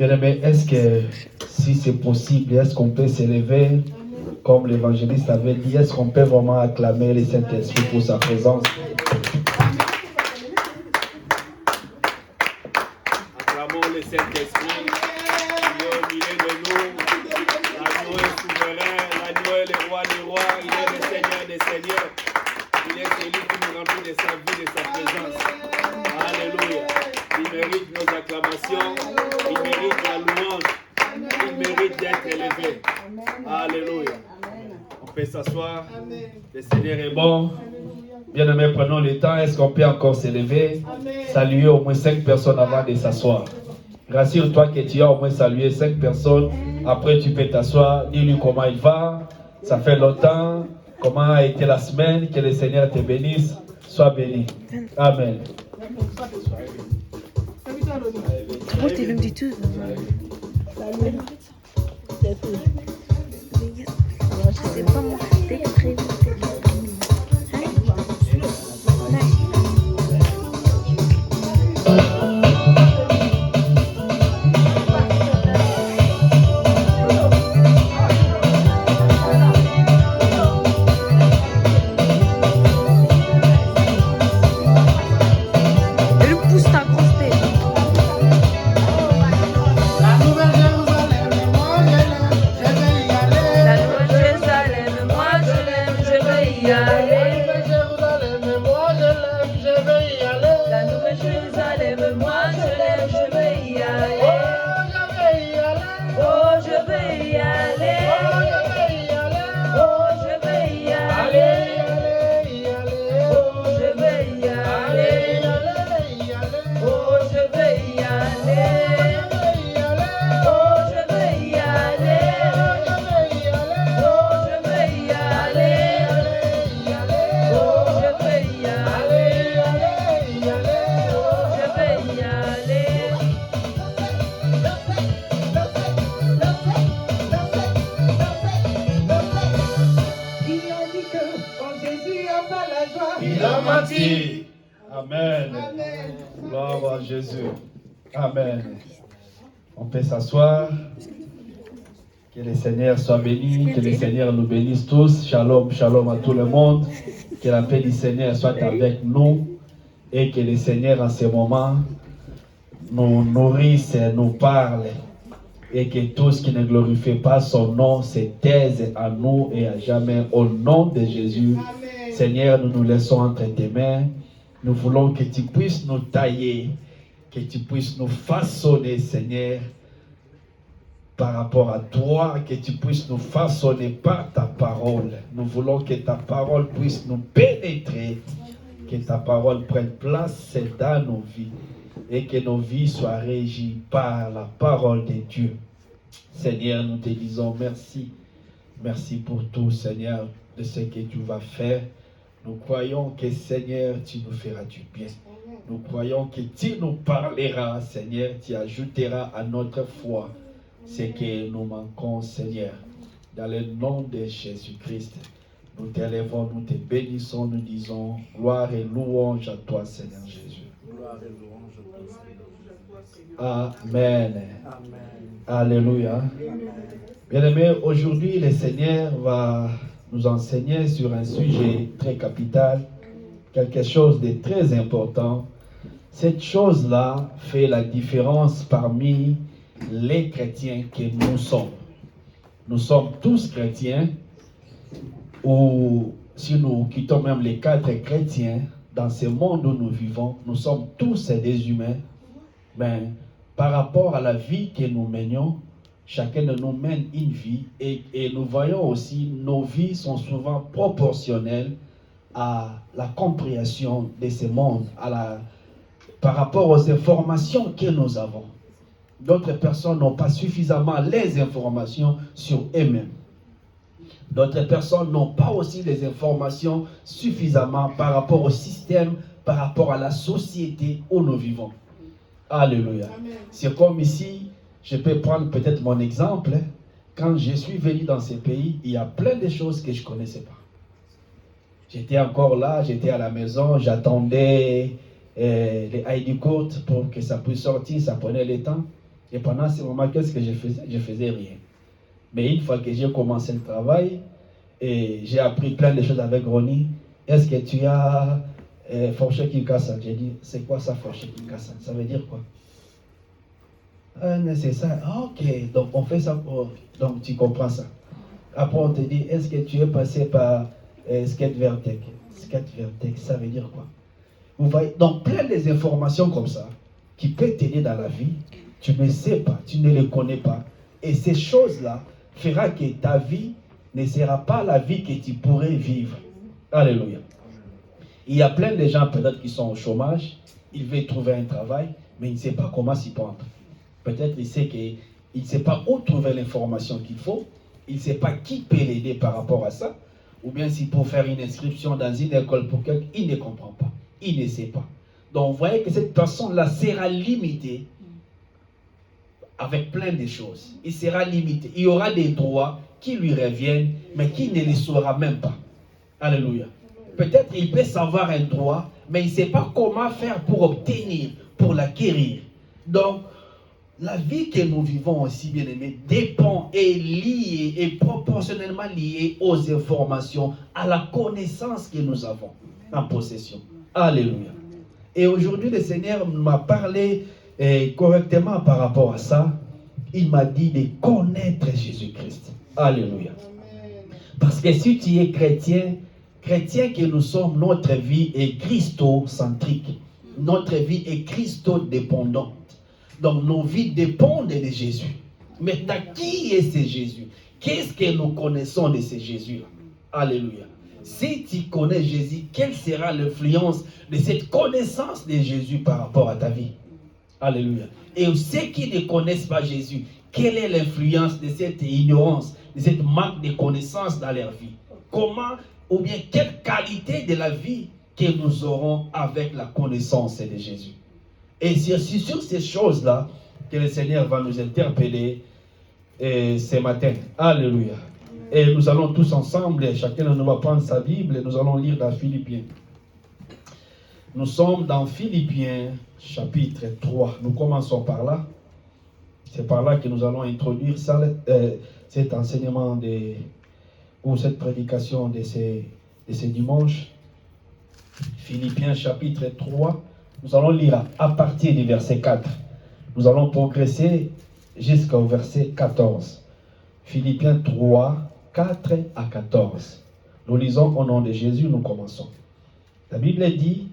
Bien-aimé, est-ce que, si c'est possible, est-ce qu'on peut s'élever, comme l'évangéliste avait dit, est-ce qu'on peut vraiment acclamer le Saint-Esprit pour sa présence? Acclamons le Saint-Esprit, qui est au milieu de nous. L'agneau est souverain, l'agneau est le roi des rois, il est le Seigneur des seigneurs. Il est celui qui nous remplit de sa vie, de sa présence. Alléluia. Il mérite nos acclamations, il mérite la louange, il mérite d'être élevé. Alléluia. On peut s'asseoir. Le Seigneur est bon. Bien-aimé, prenons le temps. Est-ce qu'on peut encore s'élever? Saluer au moins 5 personnes avant de s'asseoir. Rassure-toi que tu as au moins salué 5 personnes. Après, tu peux t'asseoir. Dis-lui comment il va. Ça fait longtemps. Comment a été la semaine? Que le Seigneur te bénisse. Sois béni. Amen. What did you do? C'est pas moi. T'es prévu. Amen. Gloire à Jésus. Amen. On peut s'asseoir. Que le Seigneur soit béni. Que le Seigneur nous bénisse tous. Shalom, shalom à tout le monde. Que la paix du Seigneur soit avec nous. Et que le Seigneur en ce moment nous nourrisse, nous parle. Et que tout ce qui ne glorifie pas son nom se taise à nous et à jamais. Au nom de Jésus. Amen. Seigneur, nous nous laissons entre tes mains. Nous voulons que tu puisses nous tailler, que tu puisses nous façonner, Seigneur, par rapport à toi, que tu puisses nous façonner par ta parole. Nous voulons que ta parole puisse nous pénétrer, que ta parole prenne place dans nos vies et que nos vies soient régies par la parole de Dieu. Seigneur, nous te disons merci. Merci pour tout, Seigneur, de ce que tu vas faire. Nous croyons que, Seigneur, tu nous feras du bien. Nous croyons que tu nous parleras, Seigneur, tu ajouteras à notre foi ce que nous manquons, Seigneur. Dans le nom de Jésus-Christ, nous t'élèvons, nous te bénissons, nous disons gloire et louange à toi, Seigneur Jésus. Gloire et louange à toi, Seigneur. Amen. Amen. Alléluia. Bien-aimés, aujourd'hui, le Seigneur va nous enseigner sur un sujet très capital, quelque chose de très important. Cette chose-là fait la différence parmi les chrétiens que nous sommes. Nous sommes tous chrétiens, ou si nous quittons même les 4 chrétiens, dans ce monde où nous vivons, nous sommes tous des humains, mais par rapport à la vie que nous menions, chacun de nous mène une vie et nous voyons aussi nos vies sont souvent proportionnelles à la compréhension de ce monde, par rapport aux informations que nous avons. D'autres personnes n'ont pas suffisamment les informations sur eux-mêmes. D'autres personnes n'ont pas aussi les informations suffisamment par rapport au système, par rapport à la société où nous vivons. Alléluia. C'est comme ici, je peux prendre peut-être mon exemple. Quand je suis venu dans ce pays, il y a plein de choses que je ne connaissais pas. J'étais encore là, j'étais à la maison, j'attendais les ID courtes pour que ça puisse sortir, ça prenait le temps. Et pendant ce moment, qu'est-ce que je faisais? Je faisais rien. Mais une fois que j'ai commencé le travail, et j'ai appris plein de choses avec Ronnie, est-ce que tu as Forché Kinkasa? J'ai dit, c'est quoi ça, Forché Kinkasa? Ça veut dire quoi? C'est ça. Ah, ok, donc on fait ça pour... Donc tu comprends ça. Après on te dit, est-ce que tu es passé par Skate Vertec? Skate Vertec, ça veut dire quoi? Vous voyez, donc plein des informations comme ça qui peuvent t'aider dans la vie, tu ne sais pas, tu ne les connais pas. Et ces choses-là fera que ta vie ne sera pas la vie que tu pourrais vivre. Alléluia. Il y a plein de gens peut-être qui sont au chômage, ils veulent trouver un travail, mais ils ne savent pas comment s'y prendre. Peut-être il ne sait pas où trouver l'information qu'il faut, il ne sait pas qui peut l'aider par rapport à ça, ou bien s'il peut faire une inscription dans une école pour quelqu'un, il ne comprend pas, il ne sait pas. Donc vous voyez que cette personne-là sera limitée avec plein de choses. Il sera limité. Il y aura des droits qui lui reviennent, mais qui ne les saura même pas. Alléluia. Peut-être il peut savoir un droit, mais il ne sait pas comment faire pour obtenir, pour l'acquérir. Donc, la vie que nous vivons aussi, bien aimés, dépend et liée et proportionnellement liée aux informations, à la connaissance que nous avons en possession. Alléluia. Et aujourd'hui, le Seigneur m'a parlé correctement par rapport à ça. Il m'a dit de connaître Jésus-Christ. Alléluia. Parce que si tu es chrétien que nous sommes, notre vie est christocentrique. Notre vie est christodépendante. Donc nos vies dépendent de Jésus. Maintenant, qui est ce Jésus? Qu'est-ce que nous connaissons de ce Jésus-là? Alléluia. Si tu connais Jésus, quelle sera l'influence de cette connaissance de Jésus par rapport à ta vie? Alléluia. Et ceux qui ne connaissent pas Jésus, quelle est l'influence de cette ignorance, de cette manque de connaissance dans leur vie? Comment, ou bien quelle qualité de la vie que nous aurons avec la connaissance de Jésus? Et c'est sur ces choses-là que le Seigneur va nous interpeller ce matin. Alléluia. Et nous allons tous ensemble, chacun de nous va prendre sa Bible et nous allons lire dans Philippiens. Nous sommes dans Philippiens chapitre 3. Nous commençons par là. C'est par là que nous allons introduire ça, cet enseignement ou cette prédication de ces dimanches. Philippiens chapitre 3. Nous allons lire à partir du verset 4. Nous allons progresser jusqu'au verset 14. Philippiens 3, 4 à 14. Nous lisons au nom de Jésus, nous commençons. La Bible dit,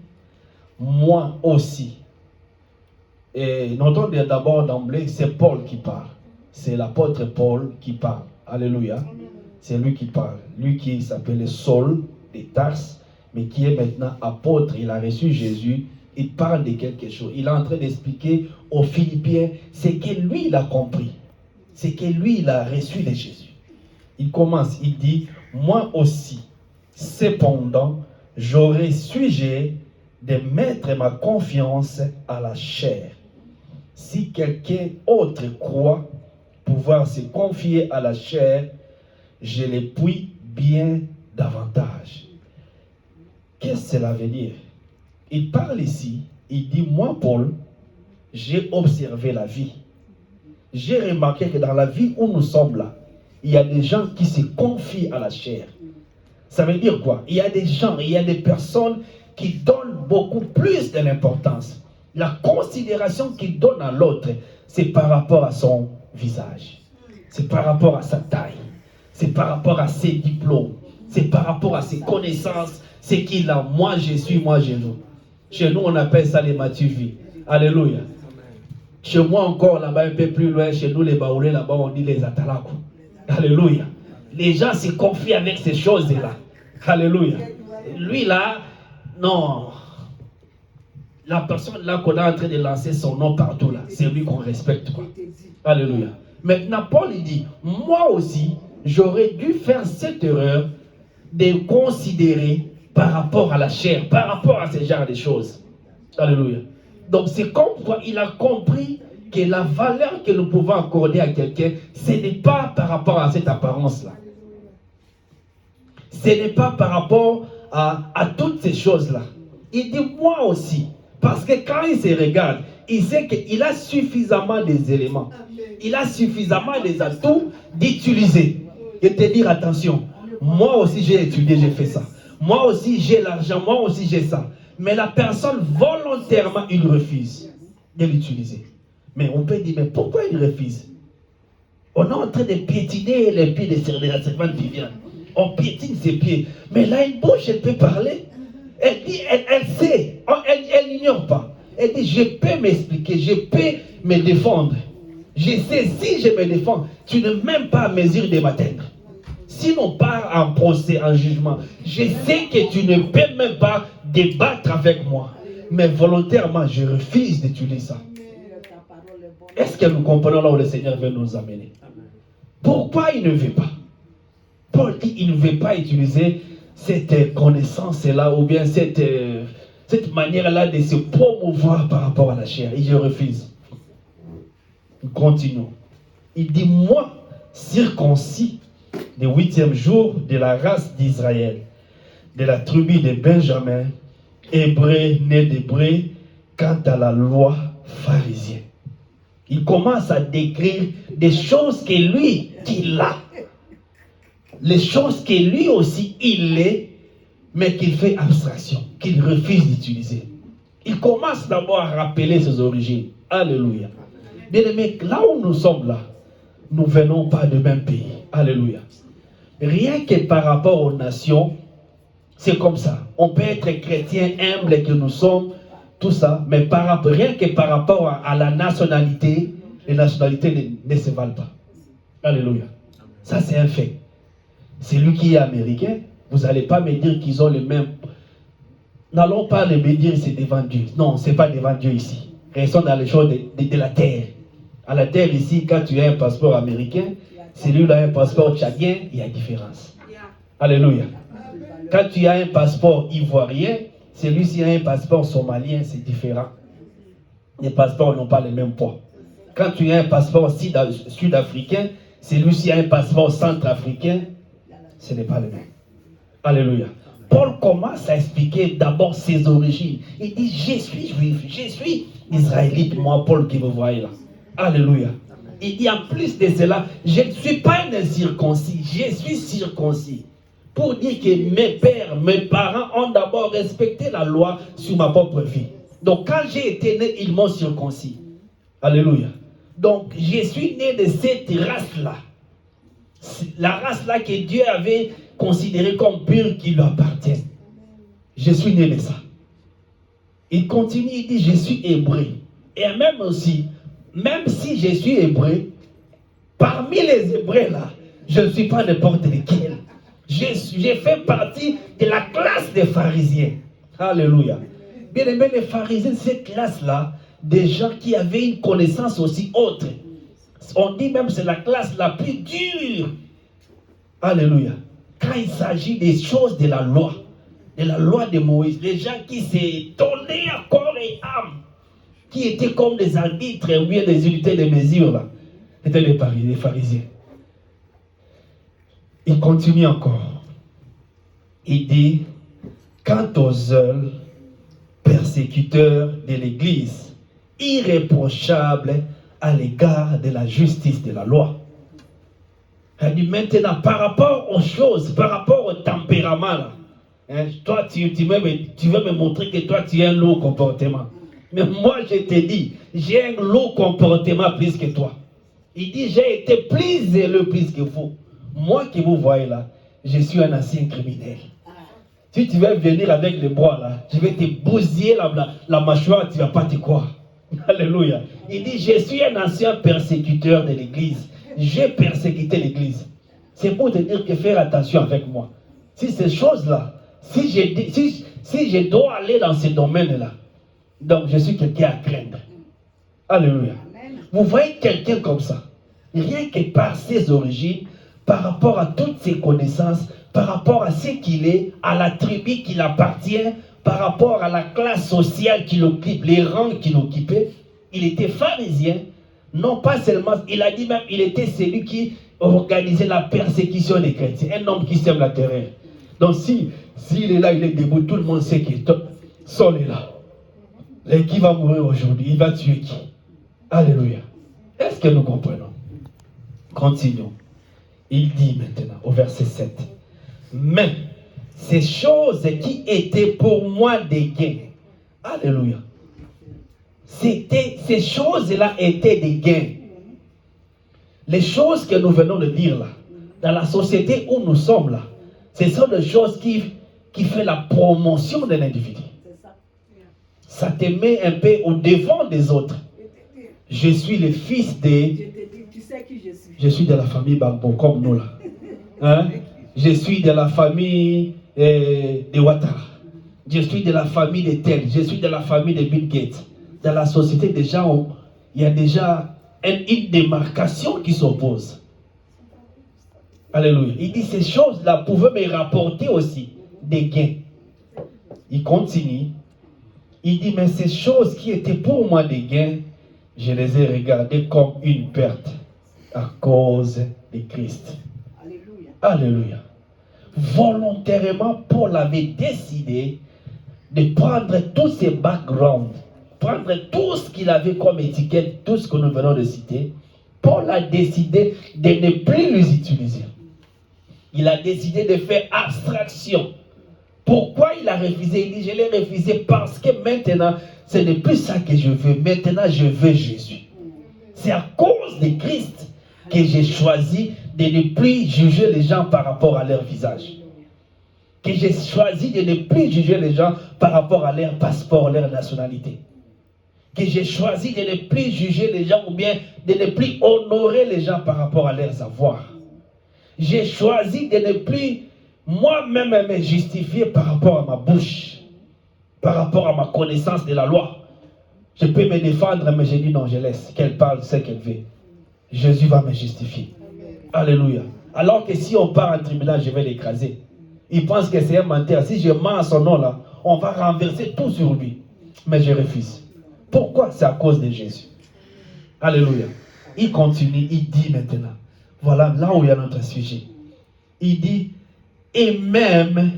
moi aussi. Et notons d'abord d'emblée, c'est Paul qui parle. C'est l'apôtre Paul qui parle. Alléluia. C'est lui qui parle. Lui qui s'appelait Saul de Tarse, mais qui est maintenant apôtre. Il a reçu Jésus. Il parle de quelque chose. Il est en train d'expliquer aux Philippiens ce que lui, il a compris. Ce que lui, il a reçu de Jésus. Il commence, il dit, moi aussi, cependant, j'aurai sujet de mettre ma confiance à la chair. Si quelqu'un autre croit pouvoir se confier à la chair, je le puis bien davantage. Qu'est-ce que cela veut dire? Il parle ici, il dit, moi Paul, j'ai observé la vie. J'ai remarqué que dans la vie où nous sommes là, il y a des gens qui se confient à la chair. Ça veut dire quoi? Il y a des gens, il y a des personnes qui donnent beaucoup plus de l'importance. La considération qu'ils donnent à l'autre, c'est par rapport à son visage. C'est par rapport à sa taille. C'est par rapport à ses diplômes. C'est par rapport à ses connaissances. C'est qu'il a, moi je suis, moi je nous. Chez nous, on appelle ça les matuvis. Alléluia. Chez moi encore, là-bas, un peu plus loin, chez nous, les Baoulés, là-bas, on dit les Atalakou. Alléluia. Les gens se confient avec ces choses-là. Alléluia. Lui, là, non. La personne là qu'on est en train de lancer son nom partout, là, c'est lui qu'on respecte, quoi. Alléluia. Maintenant, Paul, il dit, moi aussi, j'aurais dû faire cette erreur de considérer par rapport à la chair, par rapport à ce genre de choses. Alléluia. Donc c'est comme quoi il a compris que la valeur que nous pouvons accorder à quelqu'un, ce n'est pas par rapport à cette apparence-là. Ce n'est pas par rapport à toutes ces choses-là. Il dit moi aussi. Parce que quand il se regarde, il sait qu'il a suffisamment des éléments. Il a suffisamment des atouts d'utiliser. Et te dire, attention, moi aussi j'ai étudié, j'ai fait ça. Moi aussi j'ai l'argent, moi aussi j'ai ça. Mais la personne, volontairement, il refuse de l'utiliser. Mais on peut dire, mais pourquoi il refuse? On est en train de piétiner les pieds de la servante Viviane. On piétine ses pieds. Mais là, une bouche, elle peut parler. Elle dit, elle sait. Elle n'ignore pas. Elle dit, je peux m'expliquer, je peux me défendre. Je sais, si je me défends, tu n'es même pas à mesure de m'atteindre. Si on part en procès, en jugement, je sais que tu ne peux même pas débattre avec moi. Mais volontairement, je refuse d'utiliser ça. Est-ce que nous comprenons là où le Seigneur veut nous amener? Pourquoi il ne veut pas? Paul dit qu'il ne veut pas utiliser cette connaissance-là ou bien cette manière-là de se promouvoir par rapport à la chair. Et je refuse. Nous continuons. Il dit, moi, circoncis, le 8e jour de la race d'Israël, de la tribu de Benjamin, hébreu, né d'hébreu, quant à la loi pharisienne. Il commence à décrire des choses que lui, qu'il a. Les choses que lui aussi, il est, mais qu'il fait abstraction, qu'il refuse d'utiliser. Il commence d'abord à rappeler ses origines. Alléluia. Bien-aimés, là où nous sommes là, nous ne venons pas du même pays. Alléluia. Rien que par rapport aux nations, c'est comme ça. On peut être chrétien humble que nous sommes, tout ça, mais rien que par rapport à la nationalité, les nationalités ne se valent pas. Alléluia. Ça, c'est un fait. Celui qui est américain, vous n'allez pas me dire qu'ils ont les mêmes. N'allons pas me dire que c'est devant Dieu. Non, ce n'est pas devant Dieu ici. Restons dans les choses de la terre. À la terre ici, quand tu as un passeport américain, celui-là a un passeport tchadien, il y a différence. Alléluia. Quand tu as un passeport ivoirien, celui-ci a un passeport somalien, c'est différent. Les passeports n'ont pas le même poids. Quand tu as un passeport sud-africain, celui-ci a un passeport centrafricain, ce n'est pas le même. Alléluia. Paul commence à expliquer d'abord ses origines. Il dit, je suis juif, je suis israélite, moi Paul qui vous voyez là. Alléluia. Il dit en plus de cela, je ne suis pas un incirconcis, je suis circoncis. Pour dire que mes pères, mes parents ont d'abord respecté la loi sur ma propre vie. Donc quand j'ai été né, ils m'ont circoncis. Alléluia. Donc je suis né de cette race-là. La race-là que Dieu avait considérée comme pure qui lui appartient. Je suis né de ça. Il continue, il dit, je suis hébreu. Et même aussi, même si je suis hébreu, parmi les hébreux là, je ne suis pas n'importe lequel. J'ai fait partie de la classe des pharisiens. Alléluia. Bien aimé, les pharisiens, cette classe-là, des gens qui avaient une connaissance aussi autre. On dit même que c'est la classe la plus dure. Alléluia. Quand il s'agit des choses de la loi de Moïse, les gens qui s'est donné à corps et âme, qui étaient comme des arbitres ou bien des unités de mesure, là, étaient les pharisiens. Il continue encore. Il dit, quant aux seuls persécuteurs de l'Église, irréprochables à l'égard de la justice de la loi. Elle dit maintenant, par rapport aux choses, par rapport au tempérament, là, hein, toi, tu veux me montrer que toi, tu as un lourd comportement. Mais moi, je te dis, j'ai un lourd comportement plus que toi. Il dit, j'ai été plus zéleux plus que vous. Moi qui vous voyez là, je suis un ancien criminel. Si tu veux venir avec les bras là, je vais te bousiller la mâchoire, tu ne vas pas te croire. Alléluia. Il dit, je suis un ancien persécuteur de l'église. J'ai persécuté l'église. C'est pour te dire que faire attention avec moi. Si ces choses-là, si je dois aller dans ces domaines-là, donc je suis quelqu'un à craindre. Alléluia. Vous voyez quelqu'un comme ça, rien que par ses origines, par rapport à toutes ses connaissances, par rapport à ce qu'il est, à la tribu qu'il appartient, par rapport à la classe sociale qu'il occupe, les rangs qu'il occupait, il était pharisien. Non pas seulement, il a dit même, il était celui qui organisait la persécution des chrétiens, un homme qui sème la terreur. Donc s'il est là, il est debout, tout le monde sait qu'il est Saul est là. Et qui va mourir aujourd'hui? Il va tuer qui? Alléluia. Est-ce que nous comprenons? Continuons. Il dit maintenant au verset 7. Mais ces choses qui étaient pour moi des gains. Alléluia. Ces choses-là étaient des gains. Les choses que nous venons de dire là, dans la société où nous sommes là, ce sont des choses qui font la promotion de l'individu. Ça te met un peu au devant des autres. Je suis le fils de... Tu sais qui je suis. Je suis de la famille Bagbo, comme nous là. Hein? Je suis de la famille de Ouattara. Je suis de la famille de Tel. Je suis de la famille de Bill Gates. Dans la société, déjà, il y a déjà une démarcation qui s'oppose. Alléluia. Il dit ces choses-là pouvaient me rapporter aussi des gains. Il continue. Il dit, mais ces choses qui étaient pour moi des gains, je les ai regardées comme une perte à cause de Christ. Alléluia. Alléluia. Volontairement, Paul avait décidé de prendre tous ses backgrounds, prendre tout ce qu'il avait comme étiquette, tout ce que nous venons de citer. Paul a décidé de ne plus les utiliser. Il a décidé de faire abstraction. Pourquoi il a refusé? Il dit, je l'ai refusé parce que maintenant, ce n'est plus ça que je veux. Maintenant, je veux Jésus. C'est à cause de Christ que j'ai choisi de ne plus juger les gens par rapport à leur visage. Que j'ai choisi de ne plus juger les gens par rapport à leur passeport, leur nationalité. Que j'ai choisi de ne plus juger les gens ou bien de ne plus honorer les gens par rapport à leurs avoirs. J'ai choisi de ne plus moi-même me justifier par rapport à ma bouche, par rapport à ma connaissance de la loi. Je peux me défendre, mais je dis non, je laisse qu'elle parle ce qu'elle veut. Jésus va me justifier. Alléluia. Alors que si on part en tribunal, je vais l'écraser. Il pense que c'est un menteur. Si je mens à son nom là, on va renverser tout sur lui. Mais je refuse. Pourquoi? C'est à cause de Jésus. Alléluia. Il continue, il dit maintenant. Voilà là où il y a notre sujet. Il dit, et même,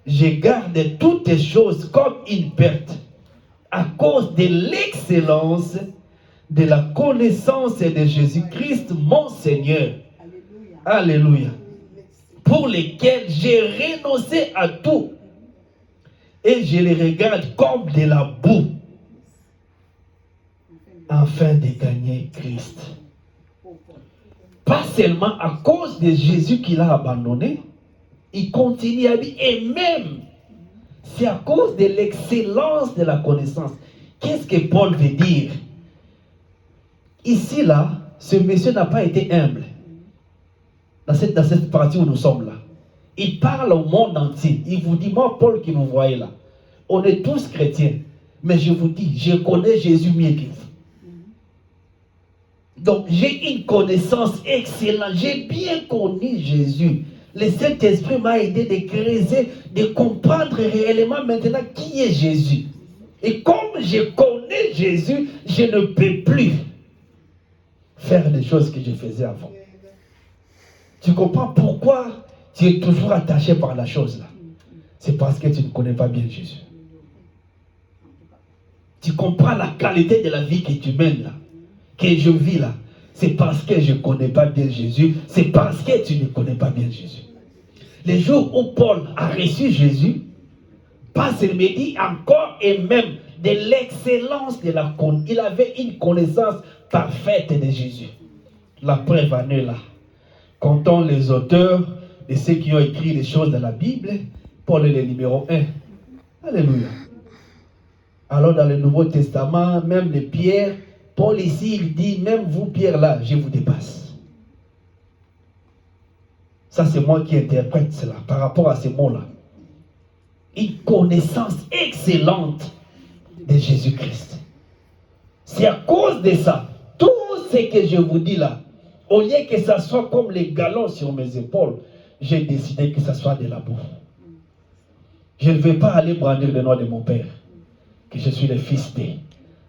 je garde toutes les choses comme une perte à cause de l'excellence de la connaissance de Jésus-Christ, mon Seigneur. Alléluia. Pour lesquels j'ai renoncé à tout. Et je les regarde comme de la boue. Afin de gagner Christ. Pas seulement à cause de Jésus qu'il a abandonné. Il continue à dire, et même, c'est à cause de l'excellence de la connaissance. Qu'est-ce que Paul veut dire? Ici, là, ce monsieur n'a pas été humble. Dans cette partie où nous sommes là. Il parle au monde entier. Il vous dit, moi, Paul, qui vous voyez là, on est tous chrétiens. Mais je vous dis, je connais Jésus mieux que vous. Donc, j'ai une connaissance excellente. J'ai bien connu Jésus. Le Saint-Esprit m'a aidé de creuser, de comprendre réellement maintenant qui est Jésus. Et comme je connais Jésus, je ne peux plus faire les choses que je faisais avant. Tu comprends pourquoi tu es toujours attaché par la chose là? C'est parce que tu ne connais pas bien Jésus. Tu comprends la qualité de la vie que tu mènes là, que je vis là. C'est parce que je ne connais pas bien Jésus. C'est parce que tu ne connais pas bien Jésus. Les jours où Paul a reçu Jésus, il me dit encore et même de l'excellence de la connaissance. Il avait une connaissance parfaite de Jésus. La preuve en est là. Comptons les auteurs de ceux qui ont écrit les choses dans la Bible. Paul est le numéro 1. Alléluia. Alors dans le Nouveau Testament, même les Pierre, Paul ici, il dit, même vous Pierre là, je vous dépasse. Ça c'est moi qui interprète cela par rapport à ces mots-là. Une connaissance excellente de Jésus-Christ. C'est à cause de ça, tout ce que je vous dis là, au lieu que ça soit comme les galons sur mes épaules, j'ai décidé que ça soit de la boue. Je ne vais pas aller brandir le nom de mon père, que je suis le fils de,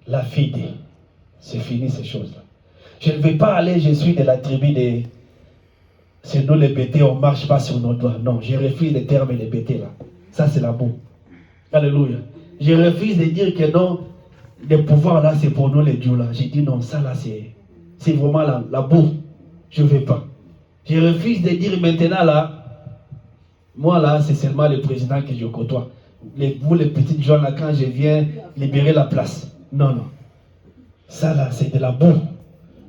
la fille de. C'est fini ces choses-là. Je ne vais pas aller, je suis de la tribu de... C'est nous les bêtés, on ne marche pas sur nos doigts. Non, je refuse les termes les bêtés là. Ça c'est la boue. Alléluia. Je refuse de dire que non, les pouvoirs là, c'est pour nous les dieux là. J'ai dit non, ça là, c'est vraiment la boue. Je ne veux pas. Je refuse de dire maintenant là, moi là, c'est seulement le président que je côtoie. Vous les petites gens là, quand je viens libérer la place. Non, non. Ça là, c'est de la boue.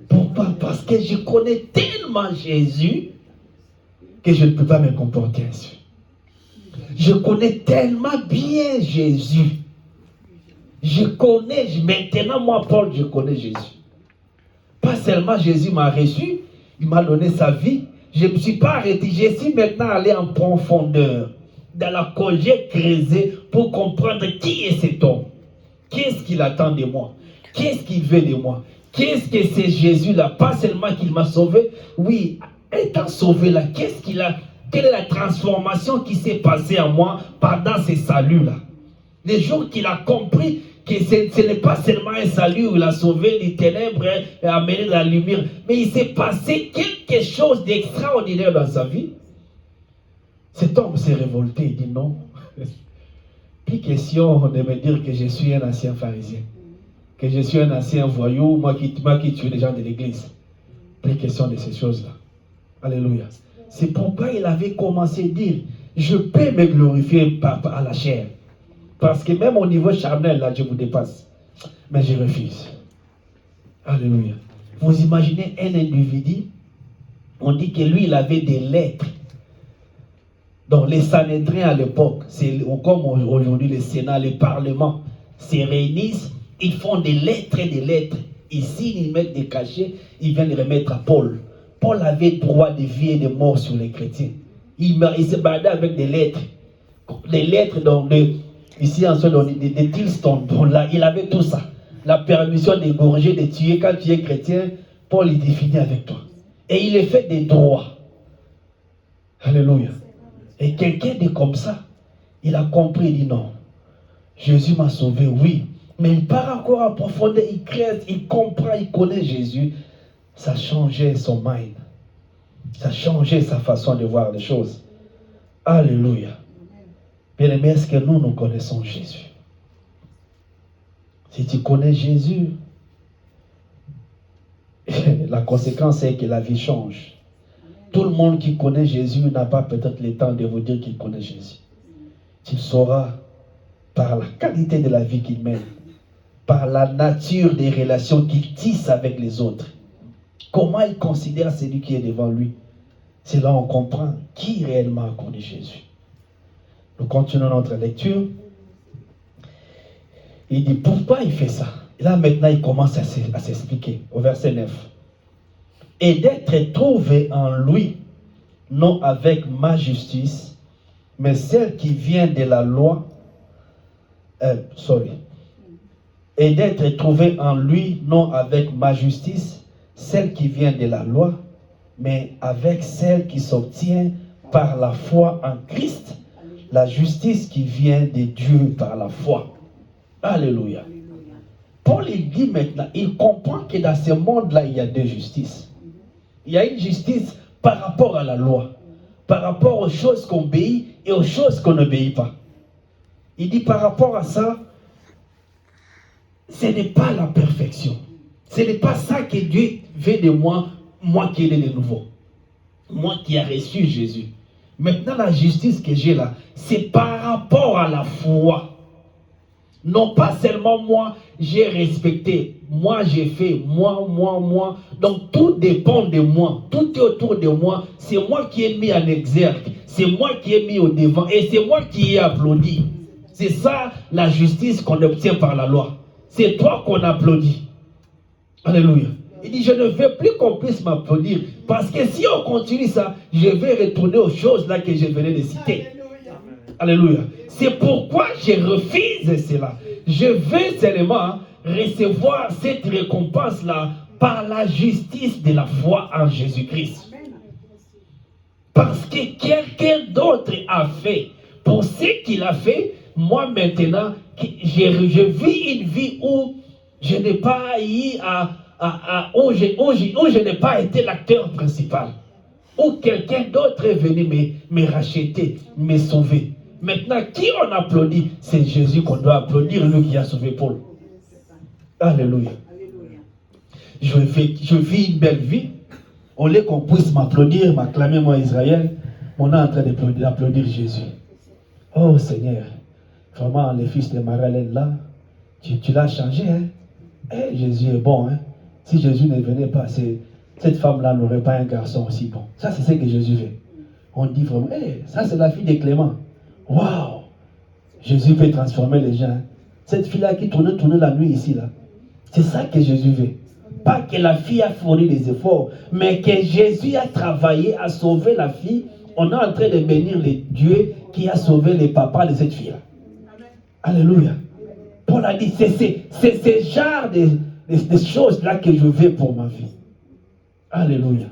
Pourquoi? Parce que je connais tellement Jésus que je ne peux pas me comporter ainsi. Je connais tellement bien Jésus. Je connais, maintenant moi Paul, je connais Jésus. Pas seulement Jésus m'a reçu, il m'a donné sa vie. Je ne me suis pas arrêté, je suis maintenant allé en profondeur, dans la j'ai creusé pour comprendre qui est cet homme. Qu'est-ce qu'il attend de moi? Qu'est-ce qu'il veut de moi? Qu'est-ce que c'est Jésus-là? Pas seulement qu'il m'a sauvé, oui, étant sauvé là, qu'est-ce qu'il a? Quelle est la transformation qui s'est passée en moi pendant ce salut-là? Les jours qu'il a compris que ce n'est pas seulement un salut où il a sauvé les ténèbres et amené la lumière, mais il s'est passé quelque chose d'extraordinaire dans sa vie. Cet homme s'est révolté, il dit non. Plus question de me dire que je suis un ancien pharisien, que je suis un ancien voyou, moi qui tue les gens de l'église. Plus question de ces choses-là. Alléluia. C'est pourquoi il avait commencé à dire, je peux me glorifier à la chair. Parce que même au niveau charnel, là, je vous dépasse. Mais je refuse. Alléluia. Vous imaginez un individu, on dit que lui, il avait des lettres. Donc les Sanhédrins à l'époque, c'est comme aujourd'hui le Sénat, le Parlement, se réunissent, ils font des lettres et des lettres. Ici, ils mettent des cachets, ils viennent les remettre à Paul. Paul avait droit de vie et de mort sur les chrétiens. Il se baladait avec des lettres. Des lettres donc ici en ce de Tilston, là, il avait tout ça. La permission d'égorger, de tuer. Quand tu es chrétien, Paul il définit avec toi. Et il est fait des droits. Alléluia. Et quelqu'un de comme ça, il a compris, il dit non. Jésus m'a sauvé, oui. Mais il part encore en profondeur, il crée, il comprend, il connaît Jésus. Ça changeait son mind. Ça changeait sa façon de voir les choses. Alléluia. Bien-aimé, est-ce que nous connaissons Jésus? Si tu connais Jésus, la conséquence est que la vie change. Tout le monde qui connaît Jésus n'a pas peut-être le temps de vous dire qu'il connaît Jésus. Tu sauras par la qualité de la vie qu'il mène, par la nature des relations qu'il tisse avec les autres, comment il considère celui qui est devant lui. C'est là qu'on comprend qui réellement a connu Jésus. Nous continuons notre lecture. Il dit pourquoi il fait ça. Et là maintenant il commence à s'expliquer au verset 9. Et d'être trouvé en lui, non avec ma justice, mais celle qui vient de la loi. Et d'être trouvé en lui, non avec ma justice, celle qui vient de la loi, mais avec celle qui s'obtient par la foi en Christ, la justice qui vient de Dieu par la foi. Alléluia. Paul il dit maintenant, il comprend que dans ce monde-là, il y a deux justices. Il y a une justice par rapport à la loi, par rapport aux choses qu'on obéit et aux choses qu'on n'obéit pas. Il dit par rapport à ça, ce n'est pas la perfection. Ce n'est pas ça que Dieu veut de moi, moi qui ai de nouveau. Moi qui ai reçu Jésus. Maintenant, la justice que j'ai là, c'est par rapport à la foi. Non pas seulement moi, j'ai respecté. Moi, j'ai fait. Moi. Donc, tout dépend de moi. Tout est autour de moi. C'est moi qui ai mis en exergue. C'est moi qui ai mis au devant. Et c'est moi qui ai applaudi. C'est ça, la justice qu'on obtient par la loi. C'est toi qu'on applaudit. Alléluia. Il dit, je ne veux plus qu'on puisse m'applaudir. Parce que si on continue ça, je vais retourner aux choses là que je venais de citer. Alléluia. C'est pourquoi je refuse cela. Je veux seulement recevoir cette récompense-là par la justice de la foi en Jésus-Christ. Parce que quelqu'un d'autre a fait. Pour ce qu'il a fait, moi maintenant, je vis une vie où je n'ai pas eu où je n'ai pas été l'acteur principal. Où quelqu'un d'autre est venu me racheter, me sauver. Maintenant, qui on applaudit? C'est Jésus qu'on doit applaudir, lui qui a sauvé Paul. Alléluia. Alléluia. Je vis une belle vie. Au lieu qu'on puisse m'applaudir, m'acclamer, moi, Israël, on est en train d'applaudir Jésus. Oh Seigneur, vraiment, le fils de Marie-Hélène là, tu l'as changé, hein? Eh, Jésus est bon, hein? Si Jésus ne venait pas, cette femme-là n'aurait pas un garçon aussi bon. Ça, c'est ce que Jésus fait. On dit vraiment, hey, ça, c'est la fille de Clément. Waouh! Jésus peut transformer les gens. Hein? Cette fille-là qui tournait la nuit ici, là, c'est ça que Jésus veut. Pas que la fille a fourni des efforts, mais que Jésus a travaillé à sauver la fille. On est en train de bénir le Dieu qui a sauvé les papas de cette fille-là. Alléluia. Paul a dit, c'est ce genre de choses-là que je veux pour ma vie. Alléluia.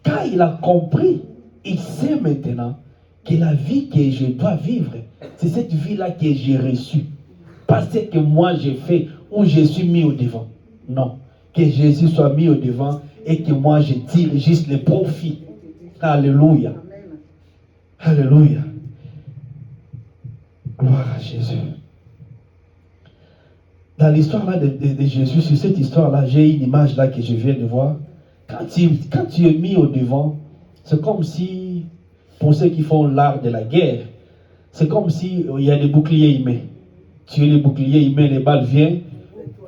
Quand il a compris, il sait maintenant que la vie que je dois vivre, c'est cette vie-là que j'ai reçue. Pas ce que moi j'ai fait ou je suis mis au devant. Non. Que Jésus soit mis au devant et que moi je tire juste le profit. Alléluia. Alléluia. Gloire à Jésus. Dans l'histoire là de Jésus, sur cette histoire-là, j'ai une image là que je viens de voir. Quand tu es mis au devant, c'est comme si, pour ceux qui font l'art de la guerre, c'est comme si il y a des boucliers humains. Tu es les boucliers humains, les balles viennent,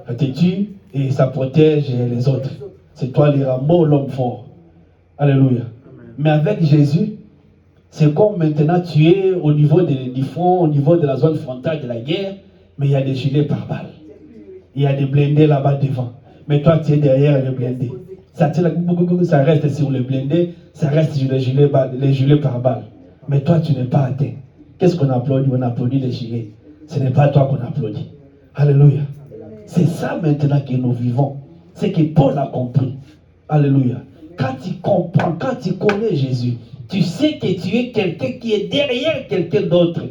elles te tuent et ça protège les autres. C'est toi les Rambo, l'homme fort. Alléluia. Mais avec Jésus, c'est comme maintenant tu es au niveau du front, au niveau de la zone frontale de la guerre, mais il y a des gilets par balles. Il y a des blindés là-bas devant. Mais toi, tu es derrière les blindés. Ça reste sur les blindés, ça reste sur les gilets par balles. Mais toi, tu n'es pas atteint. Qu'est-ce qu'on applaudit? On applaudit les gilets. Ce n'est pas toi qu'on applaudit. Alléluia. C'est ça maintenant que nous vivons. C'est que Paul a compris. Alléluia. Quand tu comprends, quand tu connais Jésus, tu sais que tu es quelqu'un qui est derrière quelqu'un d'autre,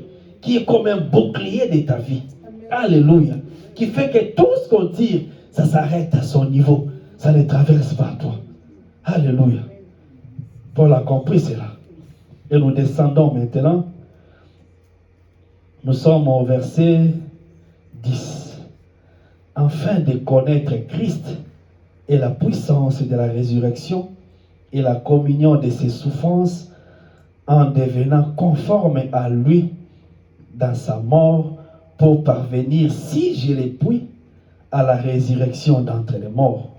qui est comme un bouclier de ta vie. Alléluia. Qui fait que tout ce qu'on tire, ça s'arrête à son niveau. Ça ne traverse pas toi. Alléluia. Paul a compris cela. Et nous descendons maintenant. Nous sommes au verset 10. Afin de connaître Christ et la puissance de la résurrection et la communion de ses souffrances en devenant conforme à lui dans sa mort pour parvenir, si je le puis, à la résurrection d'entre les morts.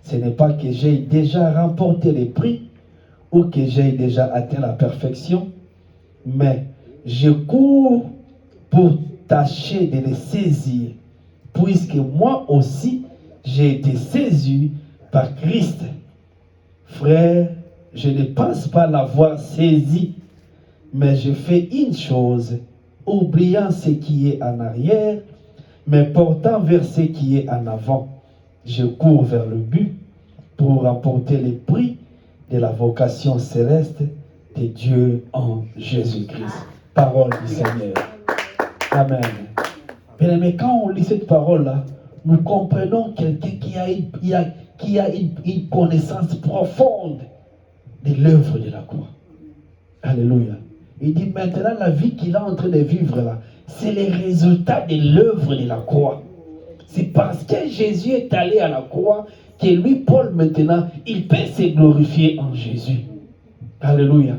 Ce n'est pas que j'ai déjà remporté les prix ou que j'ai déjà atteint la perfection, mais je cours pour tâcher de les saisir, puisque moi aussi j'ai été saisi par Christ. Frère, je ne pense pas l'avoir saisi, mais je fais une chose, oubliant ce qui est en arrière, mais portant vers ce qui est en avant. Je cours vers le but pour remporter les prix de la vocation céleste de Dieu en Jésus-Christ. Parole du Seigneur. Amen. Mais quand on lit cette parole-là, nous comprenons quelqu'un qui a une connaissance profonde de l'œuvre de la croix. Alléluia. Il dit maintenant la vie qu'il est en train de vivre là, c'est le résultat de l'œuvre de la croix. C'est parce que Jésus est allé à la croix que lui, Paul, maintenant, il peut se glorifier en Jésus. Alléluia.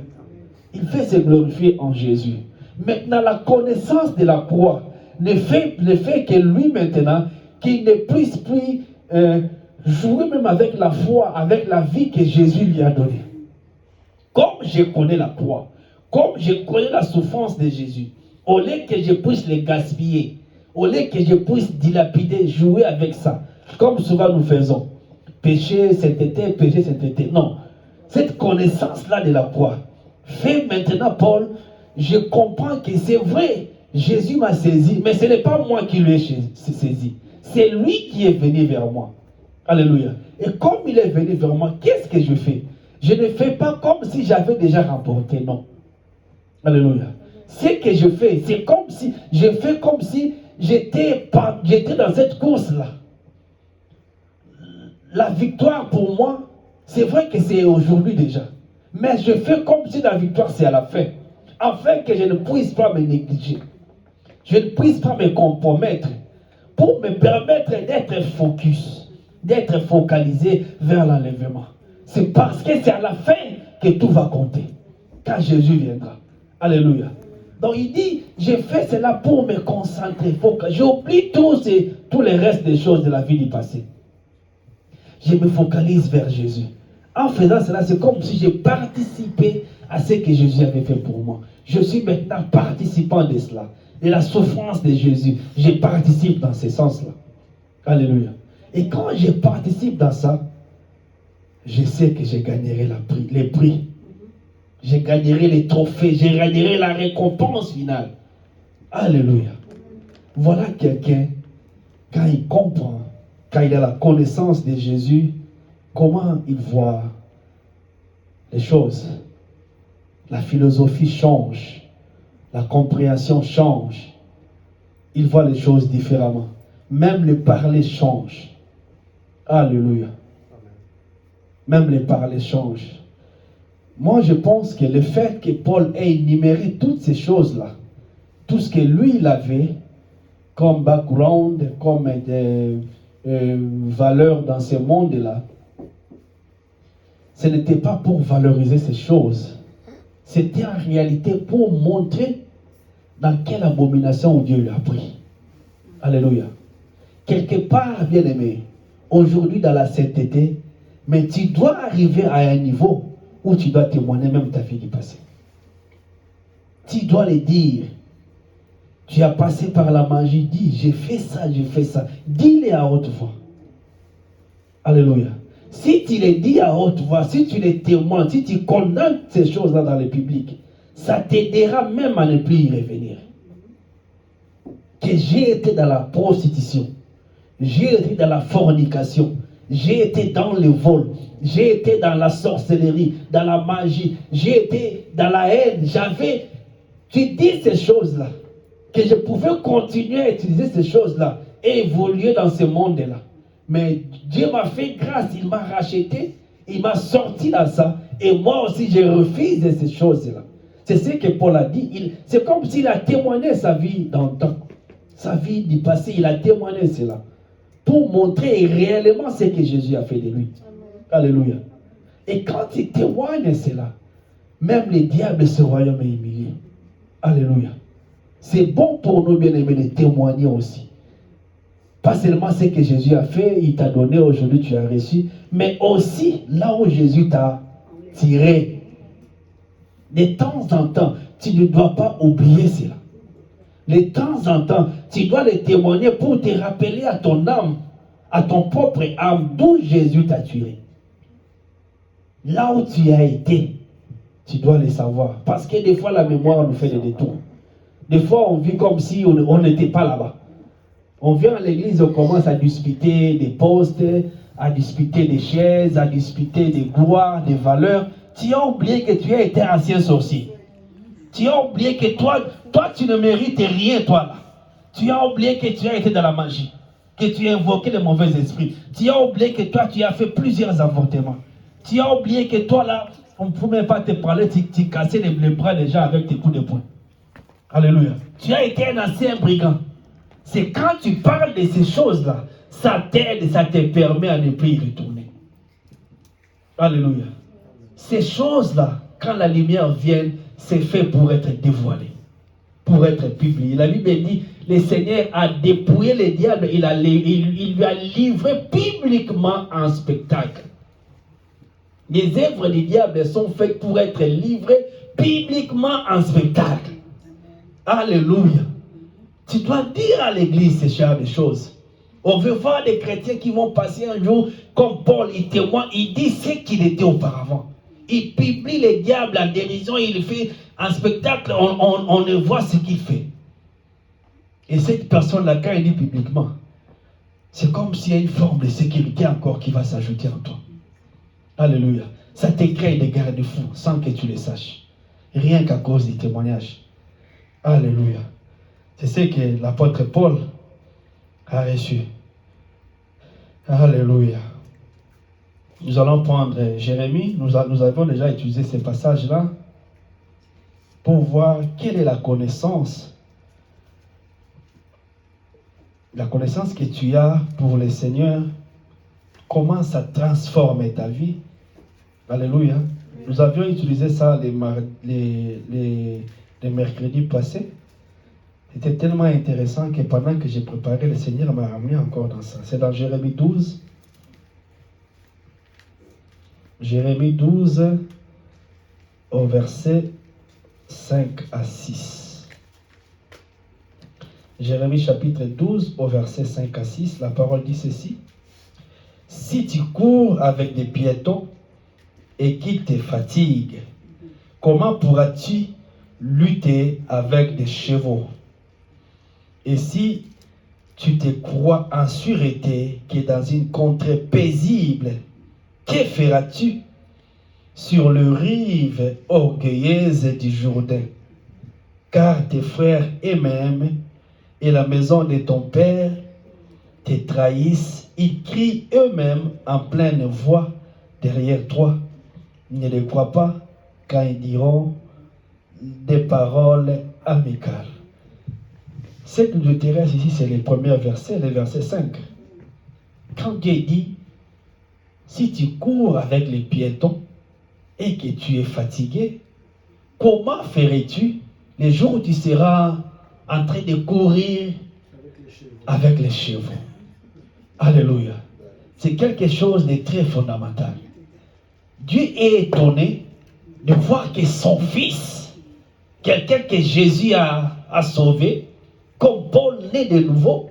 Il peut se glorifier en Jésus. Maintenant, la connaissance de la croix ne fait que lui, maintenant, qu'il ne puisse plus jouer même avec la foi, avec la vie que Jésus lui a donnée. Comme je connais la croix, comme je connais la souffrance de Jésus, au lieu que je puisse les gaspiller, au lieu que je puisse dilapider, jouer avec ça, comme souvent nous faisons, pécher cet été, non. Cette connaissance-là de la croix fait maintenant, Paul, je comprends que c'est vrai, Jésus m'a saisi, mais ce n'est pas moi qui lui ai saisi, c'est lui qui est venu vers moi. Alléluia. Et comme il est venu vers moi, qu'est-ce que je fais? Je ne fais pas comme si j'avais déjà remporté, non. Alléluia. Ce que je fais, c'est comme si, je fais comme si j'étais dans cette course-là. La victoire pour moi, c'est vrai que c'est aujourd'hui déjà. Mais je fais comme si la victoire c'est à la fin. Afin que je ne puisse pas me négliger. Je ne puisse pas me compromettre. pour me permettre d'être focus, d'être focalisé vers l'enlèvement. C'est parce que c'est à la fin que tout va compter, quand Jésus viendra. Alléluia. Donc il dit, j'ai fait cela pour me concentrer. J'oublie tous les restes des choses de la vie du passé. Je me focalise vers Jésus. En faisant cela, c'est comme si j'ai participé à ce que Jésus avait fait pour moi. Je suis maintenant participant de cela, de la souffrance de Jésus. Je participe dans ce sens-là. Alléluia. Et quand je participe dans ça, je sais que je gagnerai les prix. Je gagnerai les trophées. Je gagnerai la récompense finale. Alléluia. Voilà quelqu'un, quand il comprend, quand il a la connaissance de Jésus, comment il voit les choses. La philosophie change. La compréhension change. Il voit les choses différemment. Même le parler change. Alléluia. Même le parler change. Moi, je pense que le fait que Paul ait énuméré toutes ces choses-là, tout ce que lui, il avait comme background, comme des valeurs dans ce monde-là, ce n'était pas pour valoriser ces choses. C'était en réalité pour montrer dans quelle abomination Dieu lui a pris. Alléluia. Quelque part, bien aimé, aujourd'hui dans la sainteté, mais tu dois arriver à un niveau où tu dois témoigner même ta vie du passé. Tu dois le dire. Tu as passé par la magie, dis, j'ai fait ça, j'ai fait ça. Dis-le à haute voix. Alléluia. Si tu les dis à haute voix, si tu les témoignes, si tu condamnes ces choses-là dans le public, ça t'aidera même à ne plus y revenir. Que j'ai été dans la prostitution, j'ai été dans la fornication, j'ai été dans le vol, j'ai été dans la sorcellerie, dans la magie, j'ai été dans la haine, tu dis ces choses-là, que je pouvais continuer à utiliser ces choses-là et évoluer dans ce monde-là. Mais Dieu m'a fait grâce, il m'a racheté, il m'a sorti dans ça, et moi aussi je refuse ces choses-là. C'est ce que Paul a dit, c'est comme s'il a témoigné sa vie dans le temps, sa vie du passé, il a témoigné cela, pour montrer réellement ce que Jésus a fait de lui. Alléluia. Et quand il témoigne cela, même les diables de ce royaume est humilié. Alléluia. C'est bon pour nous, bien-aimés, de témoigner aussi. Pas seulement ce que Jésus a fait, il t'a donné, aujourd'hui tu as reçu, mais aussi là où Jésus t'a tiré. De temps en temps, tu ne dois pas oublier cela. De temps en temps, tu dois le témoigner pour te rappeler à ton âme, à ton propre âme, d'où Jésus t'a tiré. Là où tu as été, tu dois le savoir. Parce que des fois, la mémoire nous fait des détours. Des fois, on vit comme si on n'était pas là-bas. On vient à l'église, on commence à discuter des postes, à discuter des chaises, à discuter des gloires, des valeurs. Tu as oublié que tu as été ancien sorcier. Tu as oublié que toi, tu ne mérites rien, toi là. Tu as oublié que tu as été dans la magie, que tu as invoqué les mauvais esprits. Tu as oublié que toi, tu as fait plusieurs avortements. Tu as oublié que toi là, on ne pouvait même pas te parler, tu cassais les bras des gens avec tes coups de poing. Alléluia. Tu as été un ancien brigand. C'est quand tu parles de ces choses-là, ça t'aide, ça te permet à ne plus y retourner. Alléluia. Ces choses-là, quand la lumière vient, c'est fait pour être dévoilé, pour être publié. La Bible dit, le Seigneur a dépouillé le diable, il lui a livré publiquement en spectacle. Les œuvres du diable sont faites pour être livrées publiquement en spectacle. Alléluia. Tu dois dire à l'église ces genre de choses. On veut voir des chrétiens qui vont passer un jour, comme Paul, il témoigne, il dit ce qu'il était auparavant. Il publie le diable en dérision, il fait un spectacle, on ne voit ce qu'il fait. Et cette personne-là, quand il dit publiquement, c'est comme s'il y a une forme de sécurité encore qui va s'ajouter en toi. Alléluia. Ça te crée des garde-fous sans que tu le saches. Rien qu'à cause du témoignage. Alléluia. C'est ce que l'apôtre Paul a reçu. Alléluia. Nous allons prendre Jérémie. Nous avons déjà utilisé ces passages-là pour voir quelle est la connaissance la connaissance que tu as pour le Seigneur, comment ça transforme ta vie. Alléluia. Nous avions utilisé ça les mercredis passés. C'était tellement intéressant que pendant que j'ai préparé, le Seigneur m'a ramené encore dans ça. C'est dans Jérémie 12. Jérémie 12, au verset 5 à 6. Jérémie chapitre 12, au verset 5 à 6, la parole dit ceci. Si tu cours avec des piétons et qu'ils te fatiguent, comment pourras-tu lutter avec des chevaux? Et si tu te crois en sûreté qui est dans une contrée paisible, que feras-tu sur le rive orgueilleuse du Jourdain? Car tes frères eux-mêmes et la maison de ton père te trahissent, ils crient eux-mêmes en pleine voix derrière toi. Ne les crois pas quand ils diront des paroles amicales. Ce qui nous intéresse ici, c'est les premiers versets, le verset 5. Quand Dieu dit, si tu cours avec les piétons et que tu es fatigué, comment ferais-tu les jours où tu seras en train de courir avec les chevaux? Alléluia. C'est quelque chose de très fondamental. Dieu est étonné de voir que son fils, quelqu'un que Jésus a sauvé, comme Paul né de nouveau,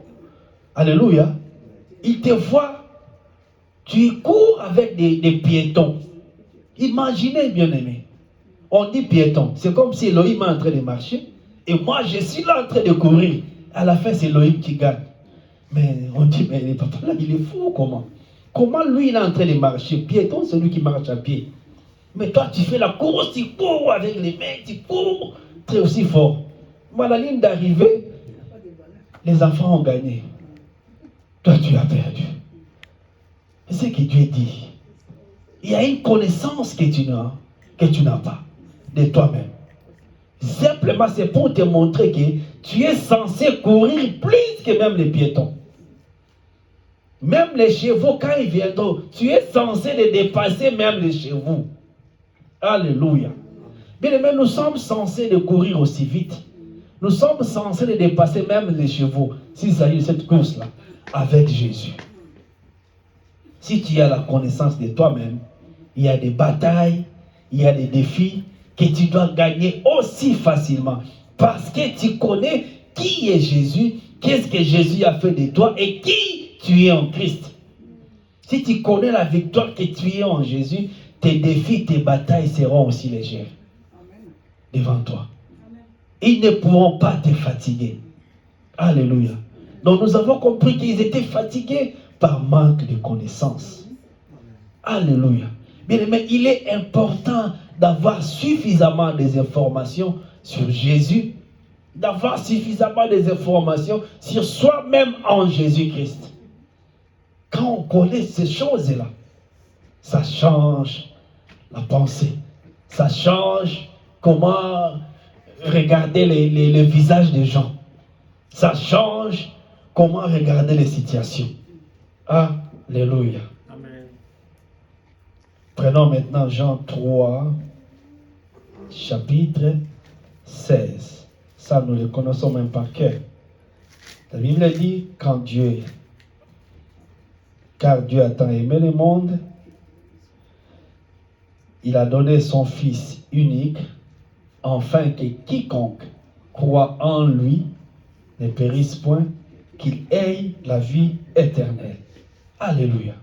alléluia, il te voit, tu cours avec des piétons. Imaginez, bien-aimé, on dit piéton, c'est comme si Elohim est en train de marcher, et moi je suis là en train de courir. À la fin, c'est Elohim qui gagne. Mais on dit, mais papa là, il est fou, comment? Comment lui, il est en train de marcher? Piéton, c'est lui qui marche à pied. Mais toi, tu fais la course, tu cours avec les mains, tu cours très aussi fort. Moi, à la ligne d'arrivée, les enfants ont gagné. Toi, tu as perdu. C'est ce que Dieu dit. Il y a une connaissance que tu n'as pas de toi-même. Simplement, c'est pour te montrer que tu es censé courir plus que même les piétons. Même les chevaux, quand ils viendront, tu es censé les dépasser, même les chevaux. Alléluia. Bien aimé, nous sommes censés de courir aussi vite. Nous sommes censés de dépasser même les chevaux, s'il s'agit de cette course-là, avec Jésus. Si tu as la connaissance de toi-même, il y a des batailles, il y a des défis que tu dois gagner aussi facilement. Parce que tu connais qui est Jésus, qu'est-ce que Jésus a fait de toi et qui tu es en Christ. Si tu connais la victoire que tu es en Jésus, tes défis, tes batailles seront aussi légères devant toi. Ils ne pourront pas te fatiguer. Alléluia. Donc nous avons compris qu'ils étaient fatigués par manque de connaissances. Alléluia. Bien aimé, il est important d'avoir suffisamment des informations sur Jésus, d'avoir suffisamment des informations sur soi-même en Jésus-Christ. Quand on connaît ces choses-là, ça change la pensée. Ça change comment regarder les visages des gens. Ça change comment regarder les situations. Alléluia. Amen. Prenons maintenant Jean 3, chapitre 16. Ça, nous le connaissons même par cœur. La Bible dit, car Dieu a tant aimé le monde, il a donné son Fils unique, afin que quiconque croit en lui ne périsse point, qu'il ait la vie éternelle. Alléluia.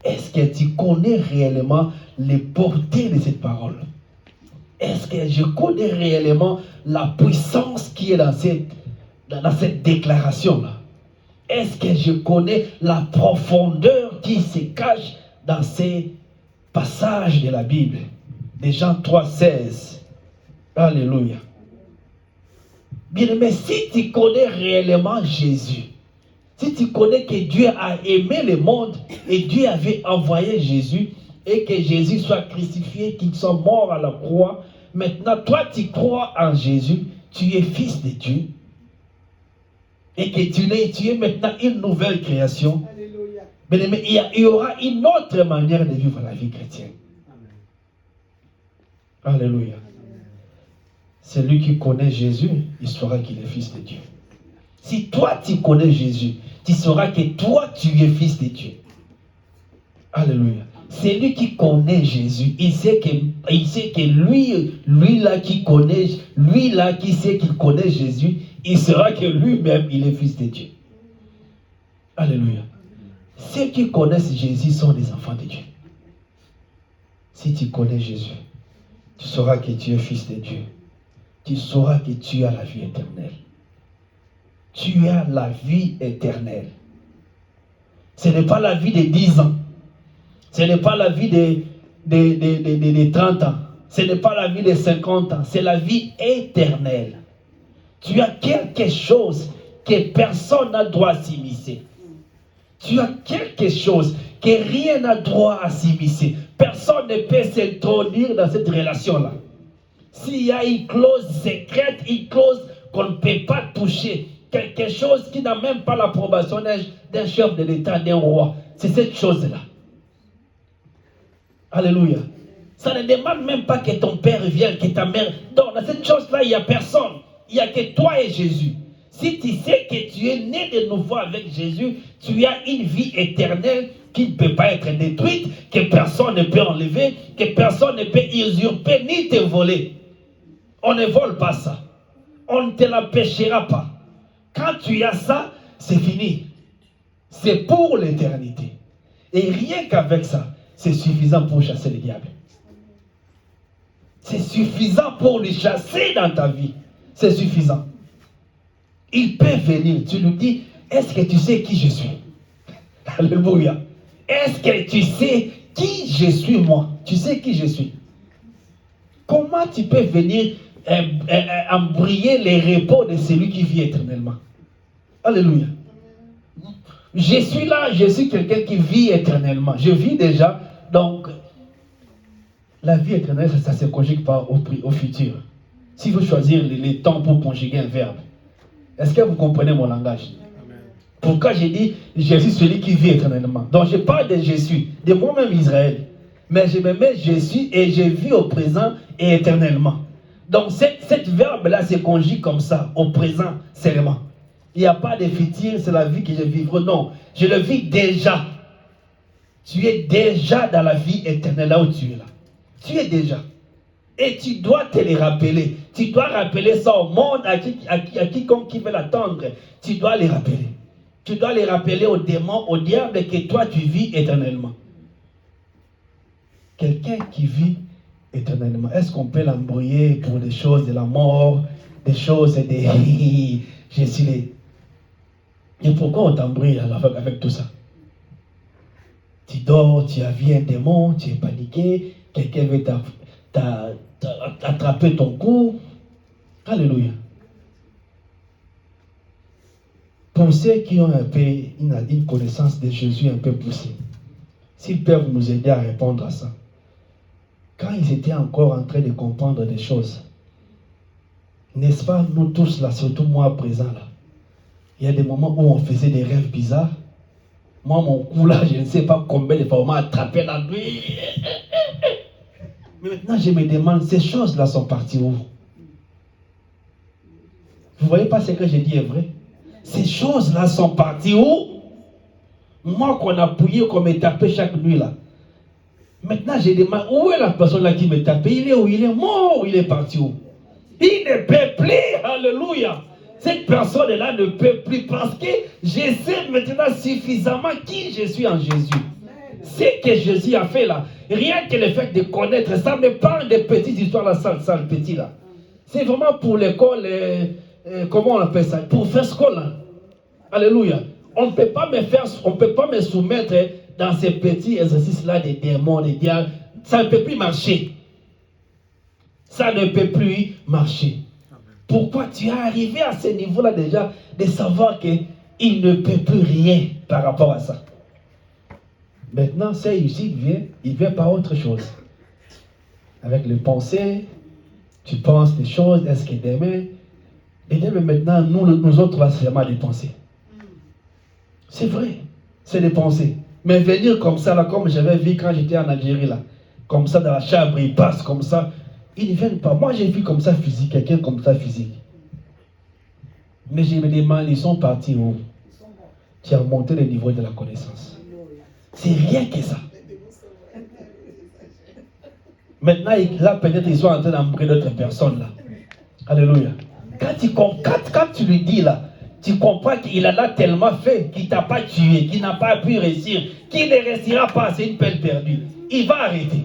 Est-ce que tu connais réellement les portées de cette parole? Est-ce que je connais réellement la puissance qui est dans cette déclaration-là? Est-ce que je connais la profondeur qui se cache dans ces passages de la Bible? De Jean 3, 16. Alléluia. Bien, mais si tu connais réellement Jésus, si tu connais que Dieu a aimé le monde et Dieu avait envoyé Jésus et que Jésus soit crucifié, qu'il soit mort à la croix, maintenant toi tu crois en Jésus, tu es fils de Dieu et que tu es maintenant une nouvelle création, Alléluia. bien-aimé, il y aura une autre manière de vivre la vie chrétienne. Alléluia. Celui qui connaît Jésus, il saura qu'il est fils de Dieu. Si toi tu connais Jésus, tu sauras que toi tu es fils de Dieu. Alléluia. Celui qui connaît Jésus, il sait que lui là qui connaît, lui là qui sait qu'il connaît Jésus, il saura que lui-même il est fils de Dieu. Alléluia. Ceux qui connaissent Jésus sont des enfants de Dieu. Si tu connais Jésus, tu sauras que tu es fils de Dieu. Tu sauras que tu as la vie éternelle. Tu as la vie éternelle. Ce n'est pas la vie de 10 ans. Ce n'est pas la vie de 30 ans. Ce n'est pas la vie de 50 ans. C'est la vie éternelle. Tu as quelque chose que personne n'a droit à s'immiscer. Tu as quelque chose que rien n'a droit à s'immiscer. Personne ne peut s'introduire dans cette relation-là. S'il y a une clause secrète, une clause qu'on ne peut pas toucher, quelque chose qui n'a même pas l'approbation d'un chef de l'État, d'un roi, c'est cette chose-là. Alléluia. Ça ne demande même pas que ton père vienne, que ta mère. Donc, dans cette chose-là, il n'y a personne. Il n'y a que toi et Jésus. Si tu sais que tu es né de nouveau avec Jésus, tu as une vie éternelle qui ne peut pas être détruite, que personne ne peut enlever, que personne ne peut usurper ni te voler. On ne vole pas ça. On ne te l'empêchera pas. Quand tu as ça, c'est fini. C'est pour l'éternité. Et rien qu'avec ça, c'est suffisant pour chasser le diable. C'est suffisant pour le chasser dans ta vie. C'est suffisant. Il peut venir. Tu lui dis, est-ce que tu sais qui je suis? Alléluia. Est-ce que tu sais qui je suis moi? Tu sais qui je suis? Comment tu peux venir embrouiller les repos de celui qui vit éternellement? Alléluia. Je suis là, je suis quelqu'un qui vit éternellement. Je vis déjà, donc la vie éternelle, ça ne se conjugue pas au futur. Si vous choisissez les temps pour conjuguer un verbe, est-ce que vous comprenez mon langage? Pourquoi j'ai dit je suis celui qui vit éternellement? Donc je parle de je suis, de moi-même Israël. Mais je me mets je suis et je vis au présent et éternellement. Donc cette verbe-là se conjugue comme ça, au présent seulement. Il n'y a pas de futur, c'est la vie que je vivrai. Non, je le vis déjà. Tu es déjà dans la vie éternelle là où tu es là. Tu es déjà. Et tu dois te les rappeler. Tu dois rappeler ça au monde, à quiconque qui veut l'attendre. Tu dois les rappeler. Tu dois les rappeler aux démons, au diable, que toi tu vis éternellement. Quelqu'un qui vit éternellement, est-ce qu'on peut l'embrouiller pour des choses de la mort, des choses de... Je suis les... Et pourquoi on t'embrouille avec tout ça? Tu dors, tu as vu un démon, tu es paniqué, quelqu'un veut attraper ton cou. Alléluia. Pour ceux qui ont un peu une connaissance de Jésus un peu poussée, s'ils peuvent nous aider à répondre à ça. Quand ils étaient encore en train de comprendre des choses, n'est-ce pas, nous tous là, surtout moi présent là, il y a des moments où on faisait des rêves bizarres. Moi, mon cou là, je ne sais pas combien de fois on m'a attrapé la nuit. Mais maintenant, je me demande, ces choses-là sont parties où? Vous voyez pas ce que j'ai dit est vrai? Ces choses-là sont parties où? Moi qu'on a pouillé, qu'on me tapé chaque nuit là. Maintenant, je demande, où est la personne là qui me tapait? Il est où? Il est mort ou il est parti où? Il ne peut plus, alléluia. Cette personne-là ne peut plus parce que je sais maintenant suffisamment qui je suis en Jésus. Ce que Jésus a fait là, rien que le fait de connaître, ça me parle des petites histoires là, ça le petit là. C'est vraiment pour l'école, comment on appelle ça? Pour faire school là. Alléluia. On ne peut pas me soumettre dans ces petits exercices-là des démons, des diables. Ça ne peut plus marcher. Ça ne peut plus marcher. Pourquoi tu es arrivé à ce niveau-là déjà de savoir qu'il ne peut plus rien par rapport à ça? Maintenant, c'est ici, il vient par autre chose. Avec les pensées, tu penses des choses, est-ce que demain, Et bien maintenant, nous autres là, c'est vraiment des pensées. C'est vrai, c'est des pensées. Mais venir comme ça, là, comme j'avais vu quand j'étais en Algérie, là, comme ça dans la chambre, ils passent comme ça, ils ne viennent pas. Moi, j'ai vu comme ça physique, quelqu'un comme ça physique. Mais je me demande, ils sont partis où? Tu as monté le niveau de la connaissance. C'est rien que ça. Maintenant, là, peut-être ils sont en train d'embrouiller d'autres personnes, là. Alléluia. Quand tu lui dis, là, tu comprends qu'il a là tellement fait, qu'il ne t'a pas tué, qu'il n'a pas pu réussir, qu'il ne restera pas, c'est une peine perdue. Il va arrêter.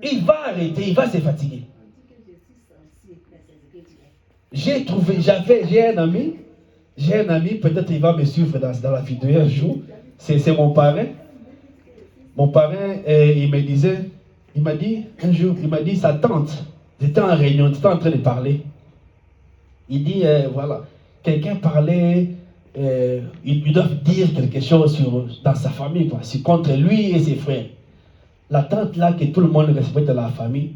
Il va arrêter, il va se fatiguer. J'ai un ami, peut-être il va me suivre dans la vidéo un jour. C'est mon parrain. Mon parrain, il m'a dit un jour, sa tante, j'étais en réunion, j'étais en train de parler. Il dit, voilà, quelqu'un parlait, ils doivent dire quelque chose dans sa famille, quoi, contre lui et ses frères. La tante là, que tout le monde respecte dans la famille,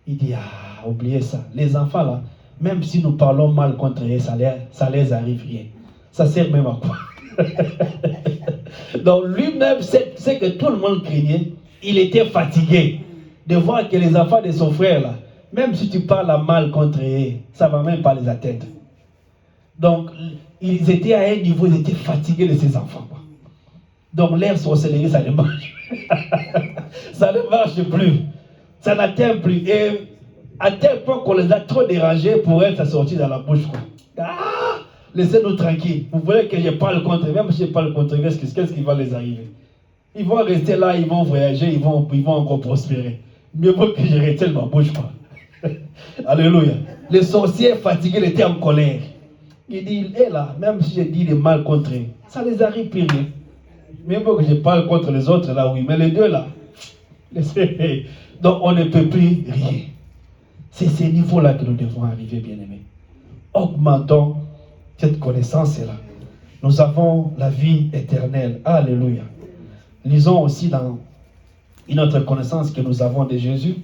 il dit, ah, oubliez ça. Les enfants là, même si nous parlons mal contre eux, ça les arrive rien. Ça sert même à quoi? Donc lui-même, c'est que tout le monde craignait, il était fatigué de voir que les enfants de son frère là, même si tu parles mal contre eux, ça ne va même pas les atteindre. Donc, ils étaient à un niveau, ils étaient fatigués de ces enfants, quoi. Donc, l'air sorcellerie, ça ne marche. Ça ne marche plus. Ça n'atteint plus. Et à tel point qu'on les a trop dérangés pour être sortis dans la bouche, quoi. Ah, laissez-nous tranquilles. Vous voulez que je parle contre eux, même si je parle contre eux, qu'est-ce qui va les arriver? Ils vont rester là, ils vont voyager, ils vont encore prospérer. Mieux vaut que je retienne ma bouche, quoi. Alléluia. Le sorcier fatigué, il était en colère. Il dit, hé là, même si je dis des mal contre eux, ça les arrive plus rien. Mieux vaut que je parle contre les autres là, oui, mais les deux là, donc on ne peut plus rien. C'est ce niveau-là que nous devons arriver, bien-aimés. Augmentons cette connaissance-là. Nous avons la vie éternelle. Alléluia. Lisons aussi dans une autre connaissance que nous avons de Jésus.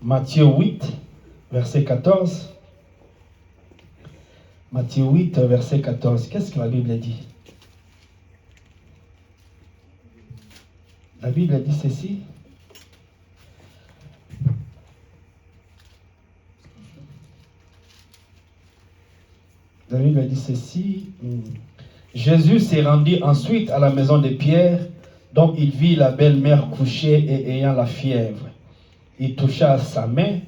Matthieu 8, verset 14. Matthieu 8, verset 14. Qu'est-ce que la Bible dit? La Bible dit ceci. La Bible dit ceci. Jésus s'est rendu ensuite à la maison de Pierre, dont il vit la belle-mère couchée et ayant la fièvre. Il toucha à sa main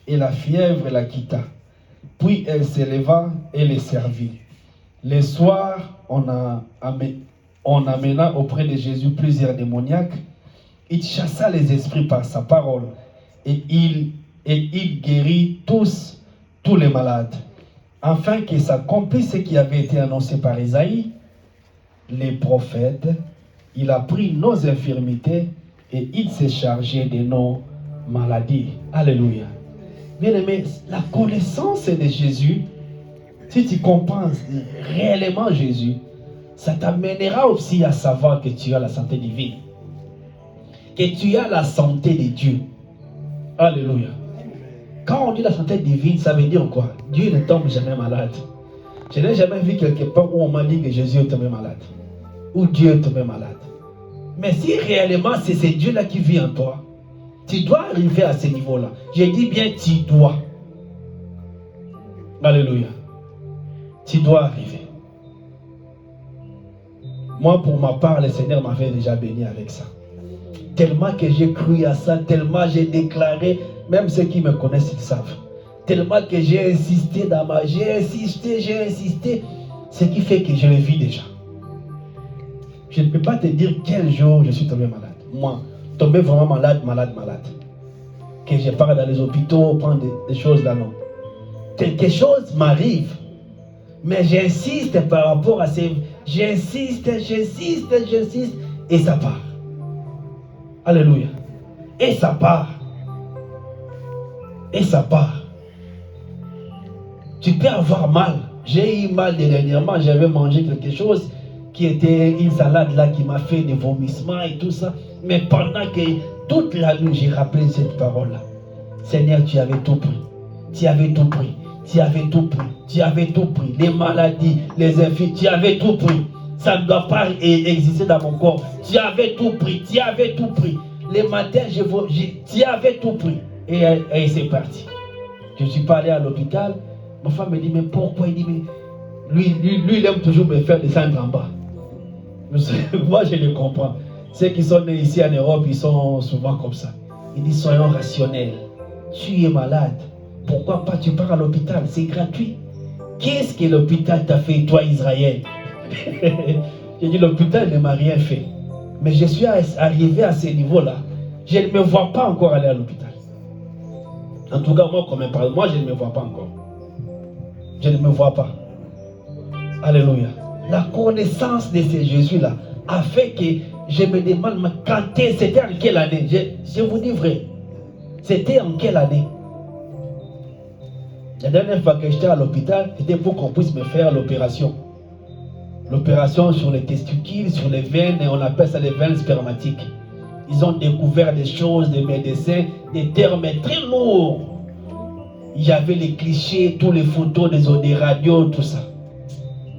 et la fièvre la quitta. Puis elle s'éleva et les servit. Le soir, on amena auprès de Jésus plusieurs démoniaques. Il chassa les esprits par sa parole et il guérit tous les malades. Afin que s'accomplisse ce qui avait été annoncé par Isaïe, les prophètes, il a pris nos infirmités et il s'est chargé de nos maladies. Alléluia. Bien-aimé, la connaissance de Jésus, si tu comprends réellement Jésus, ça t'amènera aussi à savoir que tu as la santé divine, que tu as la santé de Dieu. Alléluia. Quand on dit la santé divine, ça veut dire quoi? Dieu ne tombe jamais malade. Je n'ai jamais vu quelque part où on m'a dit que Jésus est tombé malade, ou Dieu est tombé malade. Mais si réellement c'est ce Dieu-là qui vit en toi, tu dois arriver à ce niveau-là. Je dis bien tu dois. Alléluia. Tu dois arriver. Moi, pour ma part, le Seigneur m'avait déjà béni avec ça. Tellement que j'ai cru à ça, tellement j'ai déclaré, même ceux qui me connaissent, ils savent. Tellement que j'ai insisté j'ai insisté, ce qui fait que je le vis déjà. Je ne peux pas te dire quel jour je suis tombé malade. Moi, tombé vraiment malade. Que je pars dans les hôpitaux, prendre des choses là, non. Quelque chose m'arrive, mais j'insiste par rapport à ces... J'insiste, et ça part. Alléluia. Et ça part. Tu peux avoir mal. J'ai eu mal dernièrement, j'avais mangé quelque chose qui était une salade là qui m'a fait des vomissements et tout ça. Mais pendant que toute la nuit, j'ai rappelé cette parole là. Seigneur, tu avais tout pris. Tu avais tout pris. Tu avais tout pris. Les maladies, les infirmités, tu avais tout pris. Ça ne doit pas exister dans mon corps. Tu avais tout pris. Tu avais tout pris. Les matins, tu avais tout pris. Et c'est parti. Je suis pas allé à l'hôpital. Ma femme me dit, mais pourquoi? Il dit, mais lui, il aime toujours me faire descendre en bas. Moi, je le comprends. Ceux qui sont nés ici en Europe, ils sont souvent comme ça. Il dit, soyons rationnels. Tu es malade. Pourquoi pas tu pars à l'hôpital? C'est gratuit. Qu'est-ce que l'hôpital t'a fait, toi, Israël? J'ai dit, l'hôpital ne m'a rien fait. Mais je suis arrivé à ce niveau-là. Je ne me vois pas encore aller à l'hôpital. En tout cas, moi, comme parle, moi, je ne me vois pas encore. Je ne me vois pas. Alléluia. La connaissance de ce Jésus-là a fait que je me demande, quand c'était en quelle année? Je vous dis vrai. C'était en quelle année? La dernière fois que j'étais à l'hôpital, c'était pour qu'on puisse me faire l'opération. L'opération sur les testicules, sur les veines, et on appelle ça les veines spermatiques. Ils ont découvert des choses, des médecins, des termes très lourds. Il y avait les clichés, tous les photos, des radios, tout ça.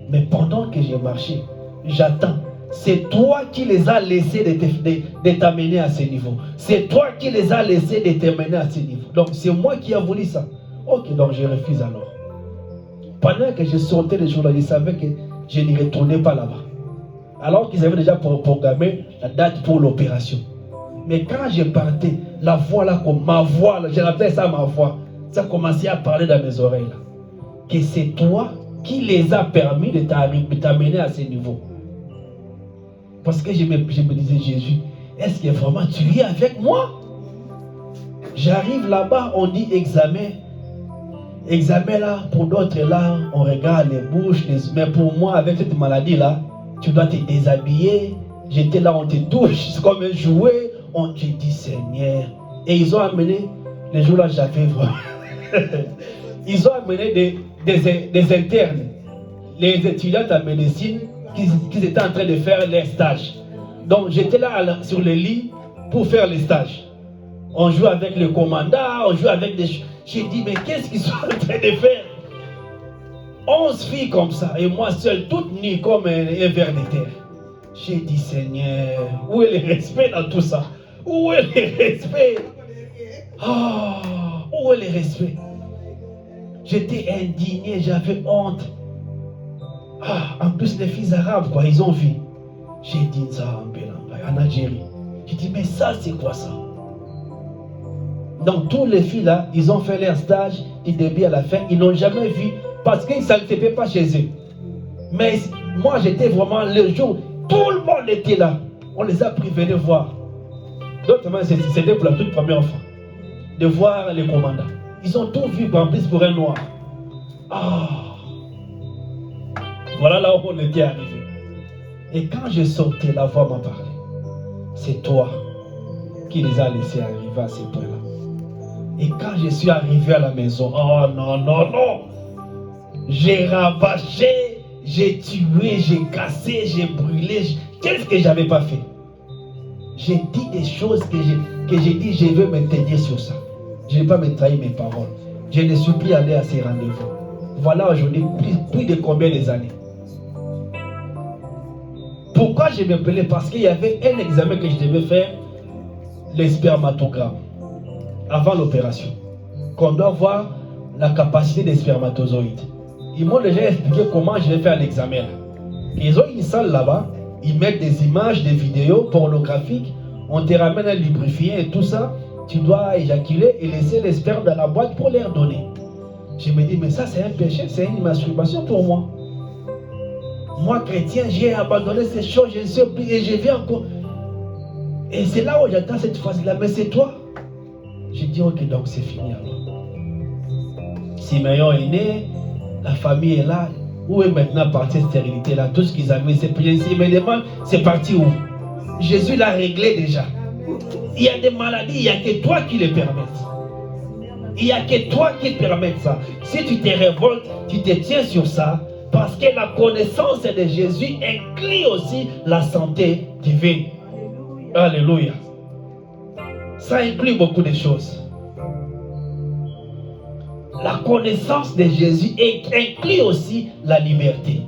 Mais pendant que j'ai marché, j'attends. C'est toi qui les as laissés de t'amener à ce niveau. C'est toi qui les as laissés de t'amener à ce niveau. Donc c'est moi qui ai voulu ça. Ok, donc je refuse alors. Pendant que je sortais les jours-là, je savais que je n'y retournais pas là-bas. Alors qu'ils avaient déjà programmé la date pour l'opération. Mais quand je partais, la voix là, comme ma voix, je l'appelle ça ma voix, ça commençait à parler dans mes oreilles là. Que c'est toi qui les a permis de t'amener à ce niveau. Parce que je me disais, Jésus, est-ce que vraiment tu es avec moi? J'arrive là-bas, on dit examen. Examen là, pour d'autres là, on regarde les bouches, mais pour moi, avec cette maladie là, tu dois te déshabiller. J'étais là, on te touche, c'est comme un jouet. On te dit, Seigneur. Et ils ont amené, les jours là, j'avais vraiment. Ils ont amené des internes, les étudiants en médecine qui étaient en train de faire leur stage. Donc j'étais là sur le lit pour faire les stages. On joue avec le commandant, on joue avec des... J'ai dit, mais qu'est-ce qu'ils sont en train de faire? 11 filles comme ça, et moi seul, toute nue comme un ver de terre. J'ai dit, Seigneur, où est le respect dans tout ça? Où est le respect? Où est le respect? J'étais indigné, j'avais honte. En plus, les filles arabes, quoi, ils ont vu. J'ai dit ça en Algérie. J'ai dit, mais ça, c'est quoi ça? Donc, tous les filles là, ils ont fait leur stage du début à la fin. Ils n'ont jamais vu parce qu'ils ne s'acceptaient pas chez eux. Mais moi, j'étais vraiment le jour, tout le monde était là. On les a pris, venez voir. D'autres, c'était pour la toute première fois de voir les commandants. Ils ont tout vu, en plus pour un noir. Voilà là où on était arrivé. Et quand je sortais, la voix m'a parlé. C'est toi qui les as laissés arriver à ce point-là. Et quand je suis arrivé à la maison, oh non, non, non. J'ai rabâché, j'ai tué, j'ai cassé, j'ai brûlé. Qu'est-ce que j'avais pas fait? J'ai dit des choses que j'ai dit, je veux me tenir sur ça. Je n'ai pas me trahir mes paroles. Je ne suis plus allé à ces rendez-vous. Voilà aujourd'hui, plus de combien des années? Pourquoi je me plais? Parce qu'il y avait un examen que je devais faire, les spermatogrammes, avant l'opération. Qu'on doit voir la capacité des spermatozoïdes. Ils m'ont déjà expliqué comment je vais faire l'examen. Ils ont une salle là-bas, ils mettent des images, des vidéos pornographiques, on te ramène un lubrifiant et tout ça. Tu dois éjaculer et laisser les spermes dans la boîte pour leur donner. Je me dis, mais ça c'est un péché, c'est une masturbation pour moi. Moi, chrétien, j'ai abandonné ces choses, je suis oublié et je viens encore. Et c'est là où j'attends cette phase-là. Mais c'est toi. J'ai dit, ok, donc c'est fini alors. Simeon est né, la famille est là. Où est maintenant partie cette stérilité-là? Tout ce qu'ils avaient, c'est pris ici. Mais demande, c'est parti où? Jésus l'a réglé déjà. Il y a des maladies, il n'y a que toi qui les permettes. Il n'y a que toi qui permettes ça. Si tu te révoltes, tu te tiens sur ça. Parce que la connaissance de Jésus inclut aussi la santé divine. Alléluia. Ça inclut beaucoup de choses. la connaissance de Jésus inclut aussi la liberté.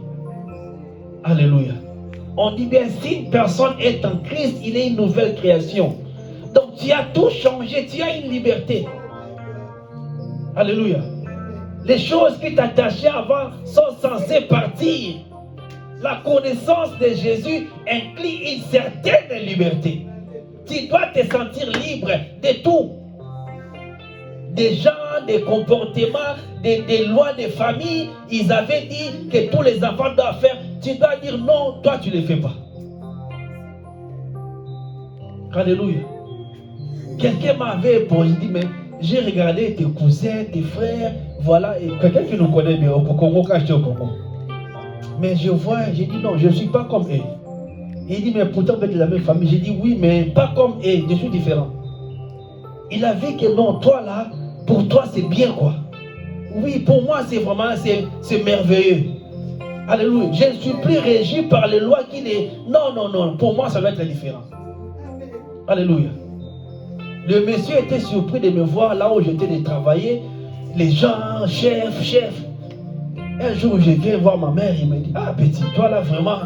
Alléluia. On dit bien, si une personne est en Christ, il est une nouvelle création. Donc tu as tout changé, tu as une liberté. Alléluia. Les choses qui t'attachaient avant sont censées partir. La connaissance de Jésus inclut une certaine liberté. Tu dois te sentir libre de tout. Des gens, des comportements, des lois de famille. Ils avaient dit que tous les enfants doivent faire. Tu dois dire non, toi tu ne le fais pas. Alléluia. Quelqu'un m'avait posé, dit, mais j'ai regardé tes cousins, tes frères, voilà, et quelqu'un qui nous connaît bien au Congo, quand j'étais au Congo. Mais je vois, j'ai dit non, je ne suis pas comme eux. Il dit, mais pourtant vous êtes de la même famille. J'ai dit oui, mais pas comme eux, je suis différent. Il a vu que non, toi là, pour toi c'est bien quoi. Oui, pour moi c'est vraiment, c'est merveilleux. Alléluia. Je ne suis plus régi par les lois qui les... Non, non, non, pour moi ça doit être différent. Alléluia. Le monsieur était surpris de me voir là où j'étais de travailler. Les gens, chef. Un jour, je viens voir ma mère, il me dit, ah petit, toi là vraiment,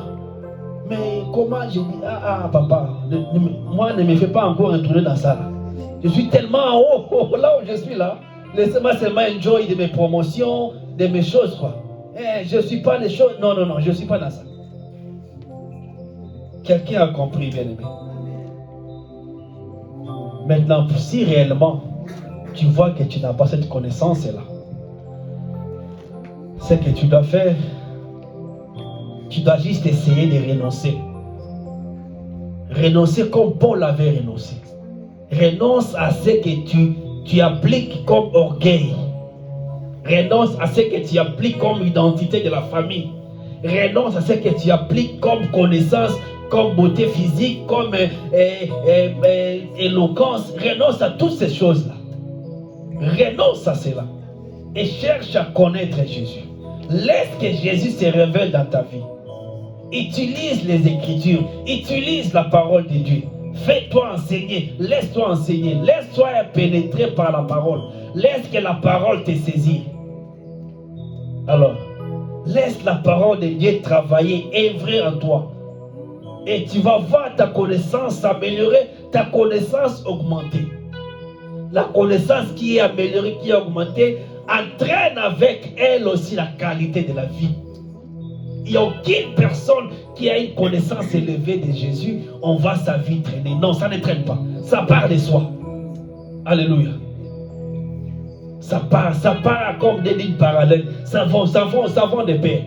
mais comment? J'ai dit, papa, moi ne me fais pas encore retourner dans ça. Là. Je suis tellement en haut, là où je suis là. Laissez-moi seulement enjoy de mes promotions, de mes choses quoi. Je ne suis pas les choses, non, je ne suis pas dans ça. Quelqu'un a compris, bien aimé. Maintenant, si réellement tu vois que tu n'as pas cette connaissance-là, ce que tu dois faire, tu dois juste essayer de renoncer. Renoncer comme Paul avait renoncé. Renonce à ce que tu appliques comme orgueil. Renonce à ce que tu appliques comme identité de la famille. Renonce à ce que tu appliques comme connaissance, comme beauté physique, comme éloquence. Renonce à toutes ces choses-là. Renonce à cela. Et cherche à connaître Jésus. Laisse que Jésus se révèle dans ta vie. Utilise les Écritures. Utilise la parole de Dieu. Fais-toi enseigner. Laisse-toi enseigner. Laisse-toi pénétrer par la parole. Laisse que la parole te saisisse. Alors, laisse la parole de Dieu travailler, œuvrer en toi. Et tu vas voir ta connaissance s'améliorer, ta connaissance augmenter. La connaissance qui est améliorée, qui est augmentée, entraîne avec elle aussi la qualité de la vie. Il n'y a aucune personne qui a une connaissance élevée de Jésus, on va sa vie traîner. Non, ça ne traîne pas. Ça part de soi. Alléluia. Ça part comme des lignes parallèles. Ça va de pair.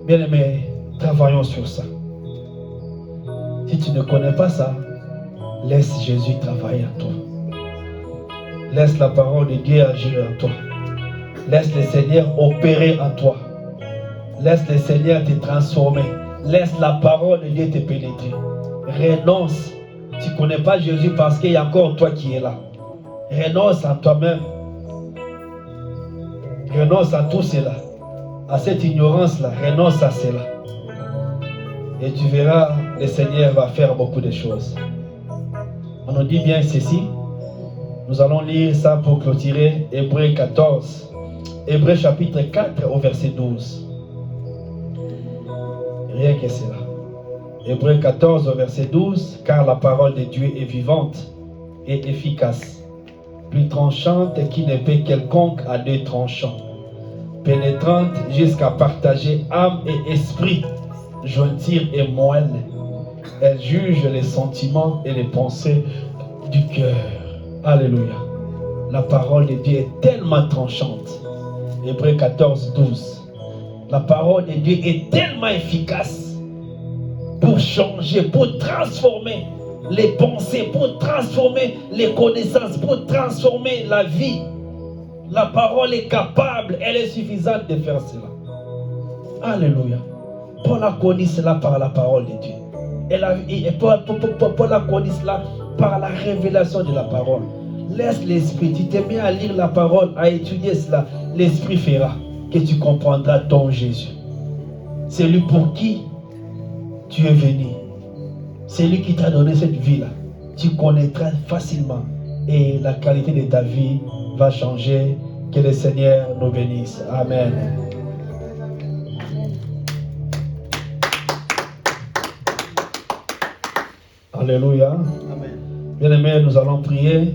Bien aimé, travaillons sur ça. Si tu ne connais pas ça, laisse Jésus travailler en toi. Laisse la parole de Dieu agir en toi. Laisse le Seigneur opérer en toi. Laisse le Seigneur te transformer. Laisse la parole de Dieu te pénétrer. Renonce. Tu ne connais pas Jésus parce qu'il y a encore toi qui es là. Renonce à toi-même. Renonce à tout cela. À cette ignorance-là. Renonce à cela. Et tu verras, le Seigneur va faire beaucoup de choses. On nous dit bien ceci. Nous allons lire ça pour clôturer. Hébreux 14. Hébreux chapitre 4 au verset 12. Rien que cela. Hébreux 14 au verset 12. Car la parole de Dieu est vivante et efficace, plus tranchante qu'une épée quelconque à deux tranchants, pénétrante jusqu'à partager âme et esprit, jointure et moelle. Elle juge les sentiments et les pensées du cœur. Alléluia. La parole de Dieu est tellement tranchante. Hébreux 14, 12. La parole de Dieu est tellement efficace pour changer, pour transformer les pensées, pour transformer les connaissances, pour transformer la vie. La parole est capable, elle est suffisante de faire cela. Alléluia. Paul a connu cela par la parole de Dieu. Paul a connu cela par la révélation de la parole. Laisse l'esprit, tu te mets à lire la parole, à étudier cela. L'esprit fera que tu comprendras ton Jésus. C'est lui pour qui tu es venu. C'est lui qui t'a donné cette vie-là. Tu connaîtras facilement et la qualité de ta vie va changer. Que le Seigneur nous bénisse. Amen. Alléluia. Amen. Bien-aimés, nous allons prier.